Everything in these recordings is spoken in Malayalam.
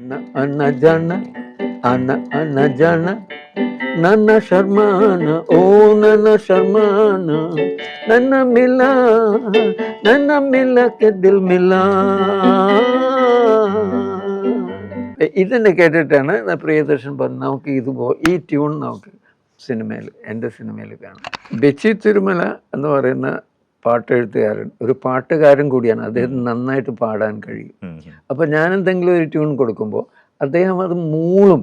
ಅನ್ನ ಅನ್ನ ಜಾಣ ಅನ್ನ ಅನ್ನ ಜಾಣ ನನ್ನ ಶರ್ಮಾನ ಓ ನನ್ನ ಶರ್ಮಾನ ನನ್ನ ಮಿಲ್ಲಕ್ಕೆ ദിൽ മില്ല ഇതെന്നെ കേട്ടിട്ടാണ് പ്രിയദർശൻ പറഞ്ഞത് നമുക്ക് ഈ ട്യൂൺ നമുക്ക് സിനിമയിൽ എൻ്റെ സിനിമയിൽ കാണാം. ബെച്ചി തിരുമല എന്ന് പറയുന്ന പാട്ടെഴുത്തുകാരൻ ഒരു പാട്ടുകാരൻ കൂടിയാണ്. അദ്ദേഹം നന്നായിട്ട് പാടാൻ കഴിയും. അപ്പോൾ ഞാൻ എന്തെങ്കിലും ഒരു ട്യൂൺ കൊടുക്കുമ്പോൾ അദ്ദേഹം അത് മൂളും.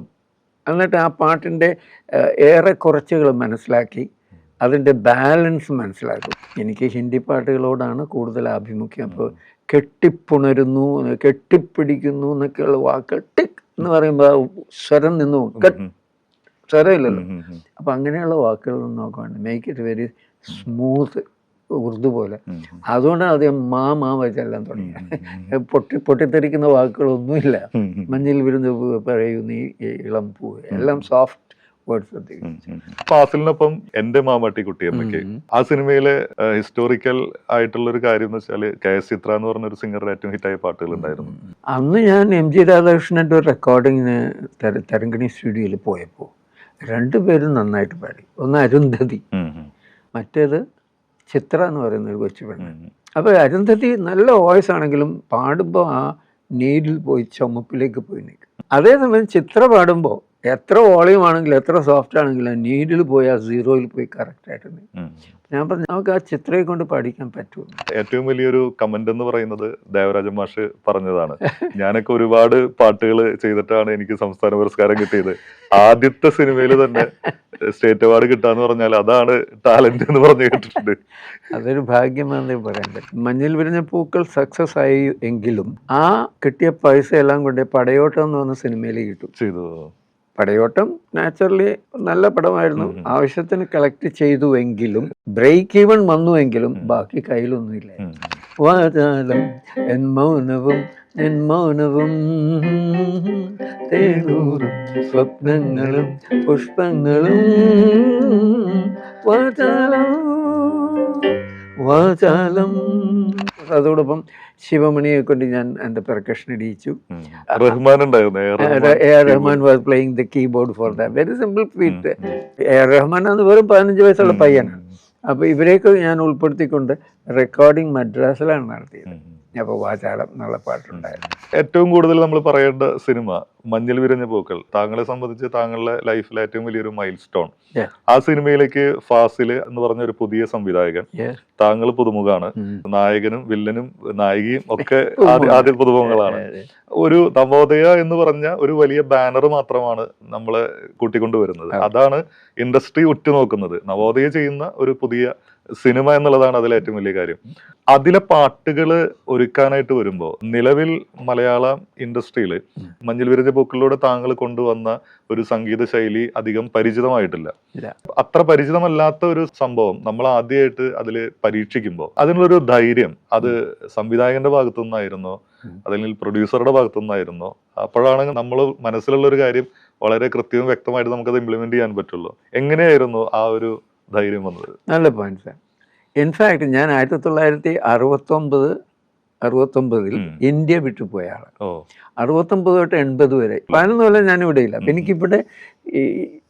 എന്നിട്ട് ആ പാട്ടിൻ്റെ ഏറെ കുറച്ചുകൾ മനസ്സിലാക്കി അതിൻ്റെ ബാലൻസ് മനസ്സിലാക്കും. എനിക്ക് ഹിന്ദി പാട്ടുകളോടാണ് കൂടുതൽ ആഭിമുഖ്യം. അപ്പോൾ കെട്ടിപ്പുണരുന്നു, കെട്ടിപ്പിടിക്കുന്നു എന്നൊക്കെയുള്ള വാക്കുകൾ ടിക് എന്ന് പറയുമ്പോൾ സ്വരം നിന്ന് സ്വരമില്ലല്ലോ. അപ്പം അങ്ങനെയുള്ള വാക്കുകളൊന്നും നോക്കുകയാണ്. Make it very smooth Urdu പോലെ. അതുകൊണ്ടാണ് അദ്ദേഹം മാ വെച്ചെല്ലാം തുടങ്ങിയത്. പൊട്ടിത്തെറിക്കുന്ന വാക്കുകളൊന്നുമില്ല. മഞ്ഞിൽ വിരുന്ന് പറയുന്ന ഈ ഇളം പൂവ് എല്ലാം സോഫ്റ്റ് വേർഡ്സ്. ഫാസിലിനൊപ്പം എന്റെ മാമാട്ടി കുട്ടിയമ്മയ്ക്ക് ആ സിനിമയിലെ ഹിസ്റ്റോറിക്കൽ ആയിട്ടുള്ള ഒരു കാര്യം എന്ന് വെച്ചാൽ KS ചിത്ര എന്ന് പറഞ്ഞ ഒരു സിംഗറുടെ ഏറ്റവും ഹിറ്റായ പാട്ടുകൾ ഉണ്ടായിരുന്നു. അന്ന് ഞാൻ MG രാധാകൃഷ്ണൻ്റെ ഒരു റെക്കോർഡിങ്ങിന് തരങ്കിണി സ്റ്റുഡിയോയിൽ പോയപ്പോൾ രണ്ടുപേരും നന്നായിട്ട് പാടി. ഒന്ന് അരുന്ധതി, മറ്റേത് ചിത്ര എന്ന് പറയുന്ന ഒരു കൊച്ചു പെണ്ണ്. അപ്പോൾ അരുന്ധതി നല്ല വോയിസ് ആണെങ്കിലും പാടുമ്പോൾ ആ നീഡിൽ പോയി ചുമപ്പിലേക്ക് പോയി നിൽക്കും. അതേസമയം ചിത്ര പാടുമ്പോൾ എത്ര വോളിയം ആണെങ്കിലും എത്ര സോഫ്റ്റ് ആണെങ്കിലും നീഡിൽ പോയി ആ സീറോയിൽ പോയി കറക്റ്റായിട്ട് നിൽക്കും. ഞാൻ പറഞ്ഞു നമുക്ക് ആ ചിത്രയെ കൊണ്ട് പഠിക്കാൻ പറ്റുമോ. ഏറ്റവും വലിയൊരു കമന്റ് എന്ന് പറയുന്നത് ദേവരാജൻ മാഷ് പറഞ്ഞതാണ്. ഞാനൊക്കെ ഒരുപാട് പാട്ടുകൾ ചെയ്തിട്ടാണ് എനിക്ക് സംസ്ഥാന പുരസ്കാരം കിട്ടിയത്. ആദ്യത്തെ സിനിമയിൽ തന്നെ സ്റ്റേറ്റ് അവാർഡ് കിട്ടാന്ന് പറഞ്ഞാൽ അതാണ് ടാലന്റ് എന്ന് പറഞ്ഞു കേട്ടിട്ടുണ്ട്. അതൊരു ഭാഗ്യമാണെന്നേ പറയാൻ പറ്റും. മഞ്ഞിൽ വിരിഞ്ഞ പൂക്കൾ സക്സസ് ആയി എങ്കിലും ആ കിട്ടിയ പൈസ എല്ലാം കൊണ്ട് പടയോട്ടം എന്ന് പറഞ്ഞ സിനിമയിൽ കിട്ടും ചെയ്തു. പടയോട്ടം നാച്ചുറലി നല്ല പടമായിരുന്നു. ആവശ്യത്തിന് കളക്ട് ചെയ്തുവെങ്കിലും ബ്രേക്ക് ഈവൺ വന്നുവെങ്കിലും ബാക്കി കയ്യിലൊന്നുമില്ല. വാചാലം എൻ മൗനവും എൻ മൗനവും തേനൂറും സ്വപ്നങ്ങളും പുഷ്പങ്ങളും വാചാലം വാചാലം. അതോടൊപ്പം ശിവമണിയെ കൊണ്ട് ഞാൻ എൻ്റെ പെർക്കഷൻ ഇടിയിച്ചു. Rahman was playing the keyboard for that. Very simple feat. Rahman അന്ന് വെറും 15 വയസ്സുള്ള പയ്യനാണ്. അപ്പോൾ ഇവരെയൊക്കെ ഞാൻ ഉൾപ്പെടുത്തിക്കൊണ്ട് റെക്കോർഡിങ് മദ്രാസിലാണ് നടത്തിയത്. അപ്പോൾ വാചാലം എന്നുള്ള പാട്ടുണ്ടായിരുന്നു. ഏറ്റവും കൂടുതൽ നമ്മൾ പറയേണ്ട സിനിമ മഞ്ഞിൽ വിരിഞ്ഞ പൂക്കൾ. താങ്കളെ സംബന്ധിച്ച് താങ്കളുടെ ലൈഫിലെ ഏറ്റവും വലിയൊരു മൈൽ സ്റ്റോൺ. ആ സിനിമയിലേക്ക് ഫാസിൽ എന്ന് പറഞ്ഞ ഒരു പുതിയ സംവിധായകൻ, താങ്കൾ പുതുമുഖാണ്. നായകനും വില്ലനും നായികയും ഒക്കെ ആദ്യ പുതുമുഖങ്ങളാണ്. ഒരു നവോദയ എന്ന് പറഞ്ഞ ഒരു വലിയ ബാനർ മാത്രമാണ് നമ്മളെ കൂട്ടിക്കൊണ്ടുവരുന്നത്. അതാണ് ഇൻഡസ്ട്രി ഉറ്റുനോക്കുന്നത്. നവോദയ ചെയ്യുന്ന ഒരു പുതിയ സിനിമ എന്നുള്ളതാണ് അതിലെ ഏറ്റവും വലിയ കാര്യം. അതിലെ പാട്ടുകൾ ഒരുക്കാനായിട്ട് വരുമ്പോൾ നിലവിൽ മലയാള ഇൻഡസ്ട്രിയിൽ മഞ്ഞിൽ വിരിഞ്ഞ പൂക്കളിലൂടെ താങ്കൾ കൊണ്ടുവന്ന ഒരു സംഗീത ശൈലി അധികം പരിചിതമായിട്ടില്ല. അത്ര പരിചിതമല്ലാത്ത ഒരു സംഭവം നമ്മൾ ആദ്യമായിട്ട് അതിൽ പരീക്ഷിക്കുമ്പോൾ അതിനുള്ളൊരു ധൈര്യം അത് സംവിധായകന്റെ ഭാഗത്തു നിന്നായിരുന്നോ അല്ലെങ്കിൽ പ്രൊഡ്യൂസറുടെ ഭാഗത്തു നിന്നായിരുന്നോ? അപ്പോഴാണ് നമ്മൾ മനസ്സിലുള്ള ഒരു കാര്യം വളരെ കൃത്യവും വ്യക്തമായിട്ട് നമുക്കത് ഇംപ്ലിമെന്റ് ചെയ്യാൻ പറ്റുള്ളൂ. എങ്ങനെയായിരുന്നു ആ ഒരു ധൈര്യം വന്നത്? നല്ല പോയിന്റ്. ഇൻഫാക്ട് ഞാൻ 1969 ഇന്ത്യ വിട്ടുപോയ ആളാണ്. 69 തൊട്ട് 80 വരെ 11 കൊല്ലം ഞാൻ ഇവിടെ ഇല്ല. അപ്പം എനിക്കിവിടെ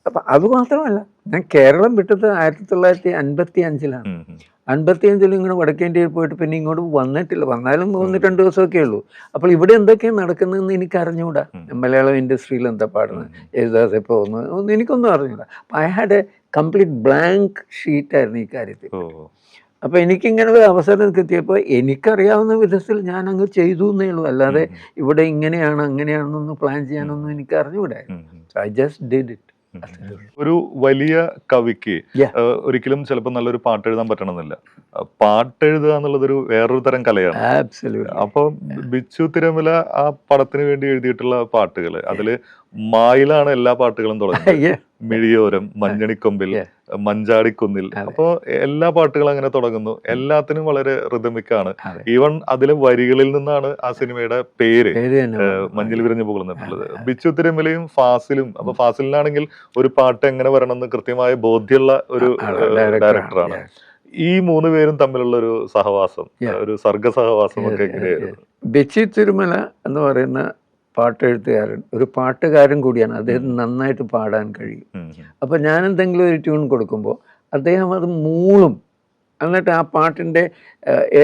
അപ്പം അതുമാത്രമല്ല, ഞാൻ കേരളം വിട്ടത് 1955-ലാണ്. 55-ൽ ഇങ്ങനെ വടക്കേന്ത്യയിൽ പോയിട്ട് പിന്നെ ഇങ്ങോട്ട് വന്നിട്ടില്ല. വന്നാലും 1-2 ദിവസമൊക്കെ ഉള്ളൂ. അപ്പോൾ ഇവിടെ എന്തൊക്കെയാണ് നടക്കുന്നതെന്ന് എനിക്ക് അറിഞ്ഞുകൂടാ. മലയാളം ഇൻഡസ്ട്രിയിൽ എന്താ പാടുന്നത്, യേശുദാസ് എപ്പോൾ ഒന്നും എനിക്കൊന്നും അറിഞ്ഞൂടാ. അപ്പം I had a complete blank ഷീറ്റായിരുന്നു ഈ കാര്യത്തിൽ. അപ്പോൾ എനിക്കിങ്ങനെ ഒരു അവസരം കിട്ടിയപ്പോൾ എനിക്കറിയാവുന്ന വിധത്തിൽ ഞാൻ അങ്ങ് ചെയ്തു എന്നേ ഉള്ളൂ. അല്ലാതെ ഇവിടെ ഇങ്ങനെയാണ് അങ്ങനെയാണെന്നൊന്നും പ്ലാൻ ചെയ്യാനൊന്നും എനിക്ക് അറിഞ്ഞുകൂടായിരുന്നു. I just did it. ഒരു വലിയ കവിക്ക് ഒരിക്കലും ചിലപ്പോൾ നല്ലൊരു പാട്ട് എഴുതാൻ പറ്റണമെന്നില്ല. പാട്ടെഴുതുക എന്നുള്ളതൊരു വേറൊരു തരം കലയാണ്. അപ്പൊ ബിച്ചു തിരുമല ആ പടത്തിന് വേണ്ടി എഴുതിയിട്ടുള്ള പാട്ടുകൾ, അതില് മായിലാണ് എല്ലാ പാട്ടുകളും തുടങ്ങുന്നത്. മിഴിയോരം, മഞ്ഞണിക്കൊമ്പിൽ, മഞ്ചാടിക്കുന്നിൽ. അപ്പൊ എല്ലാ പാട്ടുകളും അങ്ങനെ തുടങ്ങുന്നു. എല്ലാത്തിനും വളരെ റിതമിക്കാണ്. ഈവൻ അതിലെ വരികളിൽ നിന്നാണ് ആ സിനിമയുടെ പേര് മഞ്ഞിൽ വിരിഞ്ഞു പോകുന്നുള്ളത്. ബിച്ചു തിരുമലയും ഫാസിലും. അപ്പൊ ഫാസിലിനാണെങ്കിൽ ഒരു പാട്ട് എങ്ങനെ വരണമെന്ന് കൃത്യമായ ബോധ്യമുള്ള ഒരു ഡയറക്ടറാണ്. ഈ 3 പേരും തമ്മിലുള്ള ഒരു സഹവാസം, ഒരു സർഗ സഹവാസം ഒക്കെ എങ്ങനെയായിരുന്നു? ബെച്ചി തിരുമല എന്ന് പറയുന്ന പാട്ടെഴുത്തുകാരൻ ഒരു പാട്ടുകാരൻ കൂടിയാണ്. അദ്ദേഹത്തിന് നന്നായിട്ട് പാടാൻ കഴിയും. അപ്പോൾ ഞാൻ എന്തെങ്കിലും ഒരു ട്യൂൺ കൊടുക്കുമ്പോൾ അദ്ദേഹം അത് മൂളും. എന്നിട്ട് ആ പാട്ടിൻ്റെ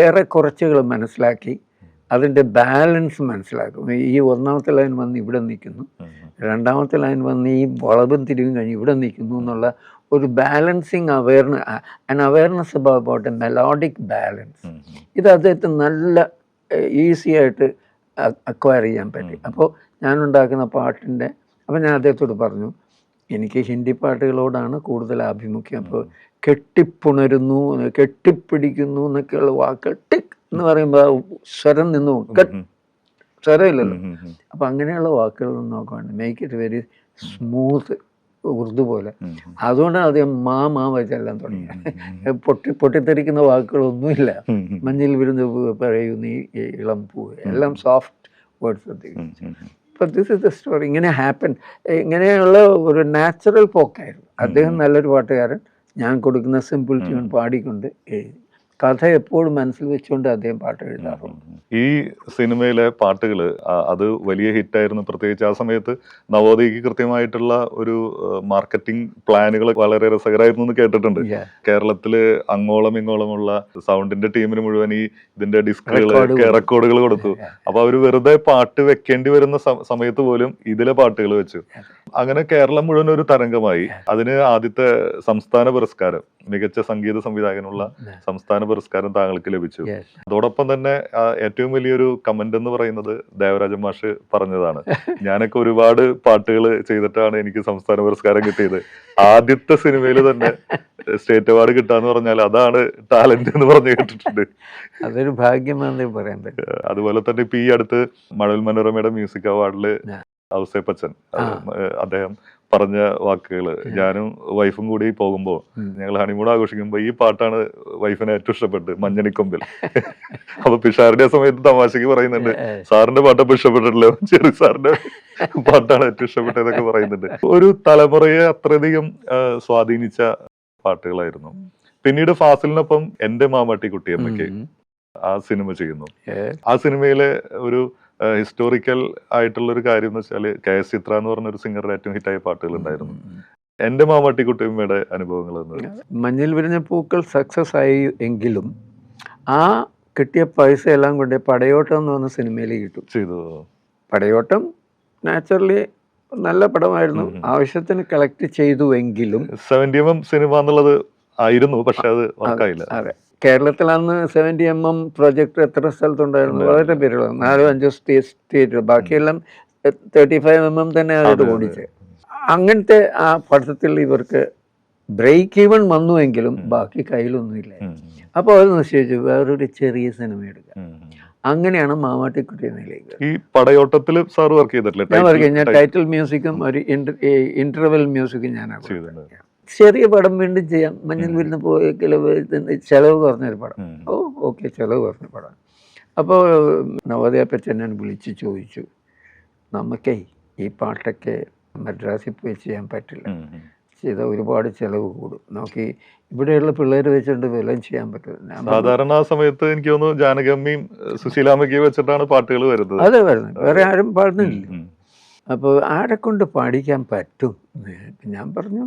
ഏറെ കുറച്ചുകൾ മനസ്സിലാക്കി അതിൻ്റെ ബാലൻസ് മനസ്സിലാക്കും. ഈ ഒന്നാമത്തെ ലൈൻ വന്ന് ഇവിടെ നിൽക്കുന്നു, രണ്ടാമത്തെ ലൈൻ വന്ന് ഈ വളവും തിരിവും കഴിഞ്ഞ് ഇവിടെ നിൽക്കുന്നു എന്നുള്ള ഒരു balancing awareness about A melodic balance. ഇത് അദ്ദേഹത്തിന് നല്ല ഈസി ആയിട്ട് അക്വയർ ചെയ്യാൻ പറ്റി. അപ്പോൾ ഞാനുണ്ടാക്കുന്ന പാട്ടിൻ്റെ അപ്പോൾ ഞാൻ അദ്ദേഹത്തോട് പറഞ്ഞു, എനിക്ക് ഹിന്ദി പാട്ടുകളോടാണ് കൂടുതൽ ആഭിമുഖ്യം. അപ്പോൾ കെട്ടിപ്പുണരുന്നു, കെട്ടിപ്പിടിക്കുന്നു എന്നൊക്കെയുള്ള വാക്കുകൾ ടിക് എന്ന് പറയുമ്പോൾ സ്വരം നിന്നു സ്വരമില്ലല്ലോ. അപ്പം അങ്ങനെയുള്ള വാക്കുകളൊന്നും നോക്കാണ്ട് make it very smooth Urdu പോലെ. അതുകൊണ്ടാണ് അദ്ദേഹം മാ വെച്ചെല്ലാം തുടങ്ങിയത്. പൊട്ടിത്തെറിക്കുന്ന വാക്കുകളൊന്നുമില്ല. മഞ്ഞിൽ വിരുന്ന് പറയുന്ന ഈ ഇളം പൂവ് എല്ലാം സോഫ്റ്റ് വേർഡ്സ്. അപ്പോൾ ദിസ് ഇസ് ദ സ്റ്റോറി. ഇങ്ങനെ ഹാപ്പൻ. ഇങ്ങനെയുള്ള ഒരു നാച്ചുറൽ പോക്കായിരുന്നു. അദ്ദേഹം നല്ലൊരു പാട്ടുകാരൻ, ഞാൻ കൊടുക്കുന്ന സിമ്പിൾ ട്യൂൺ പാടിക്കൊണ്ട് എഴുതി. കഥ എപ്പോഴും മനസ്സിൽ വെച്ചുകൊണ്ട് അദ്ദേഹം പാട്ട് എഴുതാറുണ്ട്. ഈ സിനിമയിലെ പാട്ടുകൾ അത് വലിയ ഹിറ്റായിരുന്നു. പ്രത്യേകിച്ച് ആ സമയത്ത് നവോദയക്ക് കൃത്യമായിട്ടുള്ള ഒരു മാർക്കറ്റിംഗ് പ്ലാനുകൾ വളരെ രസകരമായിരുന്നു എന്ന് കേട്ടിട്ടുണ്ട്. കേരളത്തില് അങ്ങോളം ഇങ്ങോളമുള്ള സൗണ്ടിന്റെ ടീമിന് മുഴുവൻ ഈ ഇതിന്റെ റെക്കോർഡുകൾ കൊടുത്തു. അപ്പൊ അവര് വെറുതെ പാട്ട് വെക്കേണ്ടി വരുന്ന സമയത്ത് പോലും ഇതിലെ പാട്ടുകൾ വെച്ചു. അങ്ങനെ കേരളം മുഴുവൻ ഒരു തരംഗമായി. അതിന് ആദ്യത്തെ സംസ്ഥാന പുരസ്കാരം, മികച്ച സംഗീത സംവിധായകനുള്ള സംസ്ഥാന പുരസ്കാരം താങ്കൾക്ക് ലഭിച്ചു. അതോടൊപ്പം തന്നെ ഏറ്റവും വലിയൊരു കമന്റ് എന്ന് പറയുന്നത് ദേവരാജൻ മാഷ് പറഞ്ഞതാണ്, ഞാനൊക്കെ ഒരുപാട് പാട്ടുകൾ ചെയ്തിട്ടാണ് എനിക്ക് സംസ്ഥാന പുരസ്കാരം കിട്ടിയത്. ആദ്യത്തെ സിനിമയിൽ തന്നെ സ്റ്റേറ്റ് അവാർഡ് കിട്ടാന്ന് പറഞ്ഞാൽ അതാണ് ടാലന്റ് എന്ന് പറഞ്ഞു കേട്ടിട്ടുണ്ട്. അതൊരു ഭാഗ്യമാണെന്ന് പറയാൻ പറ്റും. അതുപോലെ തന്നെ ഇപ്പൊ ഈ അടുത്ത് മഴവിൽ മനോരമയുടെ മ്യൂസിക് അവാർഡില് ഔസേപ്പച്ചൻ അദ്ദേഹം പറഞ്ഞ വാക്കുകള്, ഞാനും വൈഫും കൂടി പോകുമ്പോ ഞങ്ങൾ ഹണിമൂൺ ആഘോഷിക്കുമ്പോ ഈ പാട്ടാണ് വൈഫിനെ ഏറ്റവും ഇഷ്ടപ്പെട്ടത്, മഞ്ഞണിക്കൊമ്പിൽ. അപ്പൊ പിഷാരുടെ സമയത്ത് തമാശക്ക് പറയുന്നുണ്ട്, സാറിന്റെ പാട്ടപ്പോ ഇഷ്ടപ്പെട്ടിട്ടില്ല, ചെറിയ സാറിന്റെ പാട്ടാണ് ഏറ്റവും ഇഷ്ടപ്പെട്ടതെന്നൊക്കെ പറയുന്നുണ്ട്. ഒരു തലമുറയെ അത്രയധികം സ്വാധീനിച്ച പാട്ടുകളായിരുന്നു. പിന്നീട് ഫാസിലിനൊപ്പം എന്റെ മാമാട്ടി കുട്ടിയമ്മയ്ക്ക് ആ സിനിമ ചെയ്യുന്നു. ആ സിനിമയിലെ ഒരു ഹിസ്റ്റോറിക്കൽ ആയിട്ടുള്ള ഒരു കാര്യം എന്ന് വെച്ചാൽ KS ചിത്ര എന്ന് പറഞ്ഞ ഒരു സിംഗറുടെ ഏറ്റവും ഹിറ്റായ പാട്ടുകൾ ഉണ്ടായിരുന്നു. എന്റെ മാമാട്ടി കുട്ടിയമ്മയുടെ അനുഭവങ്ങൾ മഞ്ഞിൽ വിരിഞ്ഞ പൂക്കൾ സക്സസ് ആയി എങ്കിലും ആ കിട്ടിയ പൈസ എല്ലാം കൊണ്ട് പടയോട്ടം എന്ന് പറഞ്ഞ സിനിമയിലേക്ക് കിട്ടും ചെയ്തു. പടയോട്ടം നാച്ചുറലി നല്ല പടമായിരുന്നു, ആവശ്യത്തിന് കളക്ട് ചെയ്തുവെങ്കിലും 70mm സിനിമ എന്നുള്ളത് ആയിരുന്നു, പക്ഷെ അത് വർക്കായില്ല. അതെ, കേരളത്തിൽ അന്ന് 70mm പ്രൊജക്ട് എത്ര സ്ഥലത്തുണ്ടായിരുന്നു? വളരെ പേരുള്ള 4-5 സ്റ്റേറ്റ്, ബാക്കിയെല്ലാം 35mm തന്നെ ആയിട്ട് ഓടിച്ച്. അങ്ങനത്തെ ആ പഠിത്തത്തിൽ ഇവർക്ക് ബ്രേക്ക് ഈവൺ വന്നുവെങ്കിലും ബാക്കി കയ്യിലൊന്നുമില്ല. അപ്പോൾ അത് നിശ്ചയിച്ചു വേറൊരു ചെറിയ സിനിമ എടുക്കാം. അങ്ങനെയാണ് മാമാട്ടിക്കുട്ടിയിലേക്ക്. ഈ പടയോട്ടത്തിൽ സാർ വർക്ക് ചെയ്തിട്ടില്ല? ഞാൻ വർക്ക് ചെയ്തു. ഞാൻ ടൈറ്റിൽ മ്യൂസിക്കും ഒരു ഇന്റർവെൽ മ്യൂസിക്കും ഞാനാണ്. ചെറിയ പടം വീണ്ടും ചെയ്യാം, മഞ്ഞിൽ വിരുന്ന് പോയ ചിലവ് കുറഞ്ഞൊരു പടം. ഓക്കെ, ചിലവ് കുറഞ്ഞ പടം. അപ്പോൾ നവോദയപ്പച്ചൻ ഞാൻ വിളിച്ച് ചോദിച്ചു, നമുക്കേ ഈ പാട്ടൊക്കെ മദ്രാസിൽ പോയി ചെയ്യാൻ പറ്റില്ല, ചെയ്താൽ ഒരുപാട് ചിലവ് കൂടും, നമുക്ക് ഇവിടെയുള്ള പിള്ളേർ വെച്ചിട്ട് വല്ലതും ചെയ്യാൻ പറ്റില്ല. സാധാരണ ആ സമയത്ത് എനിക്ക് തോന്നുന്നു ജാനകമ്മയും സുശീലാമ്മയ്ക്ക് വെച്ചിട്ടാണ് പാട്ടുകൾ വരുന്നത്. അതെ, വരുന്നത്, വേറെ ആരും പാടുന്നില്ല. അപ്പോൾ ആരെ കൊണ്ട് പാടിക്കാൻ പറ്റും? ഞാൻ പറഞ്ഞു,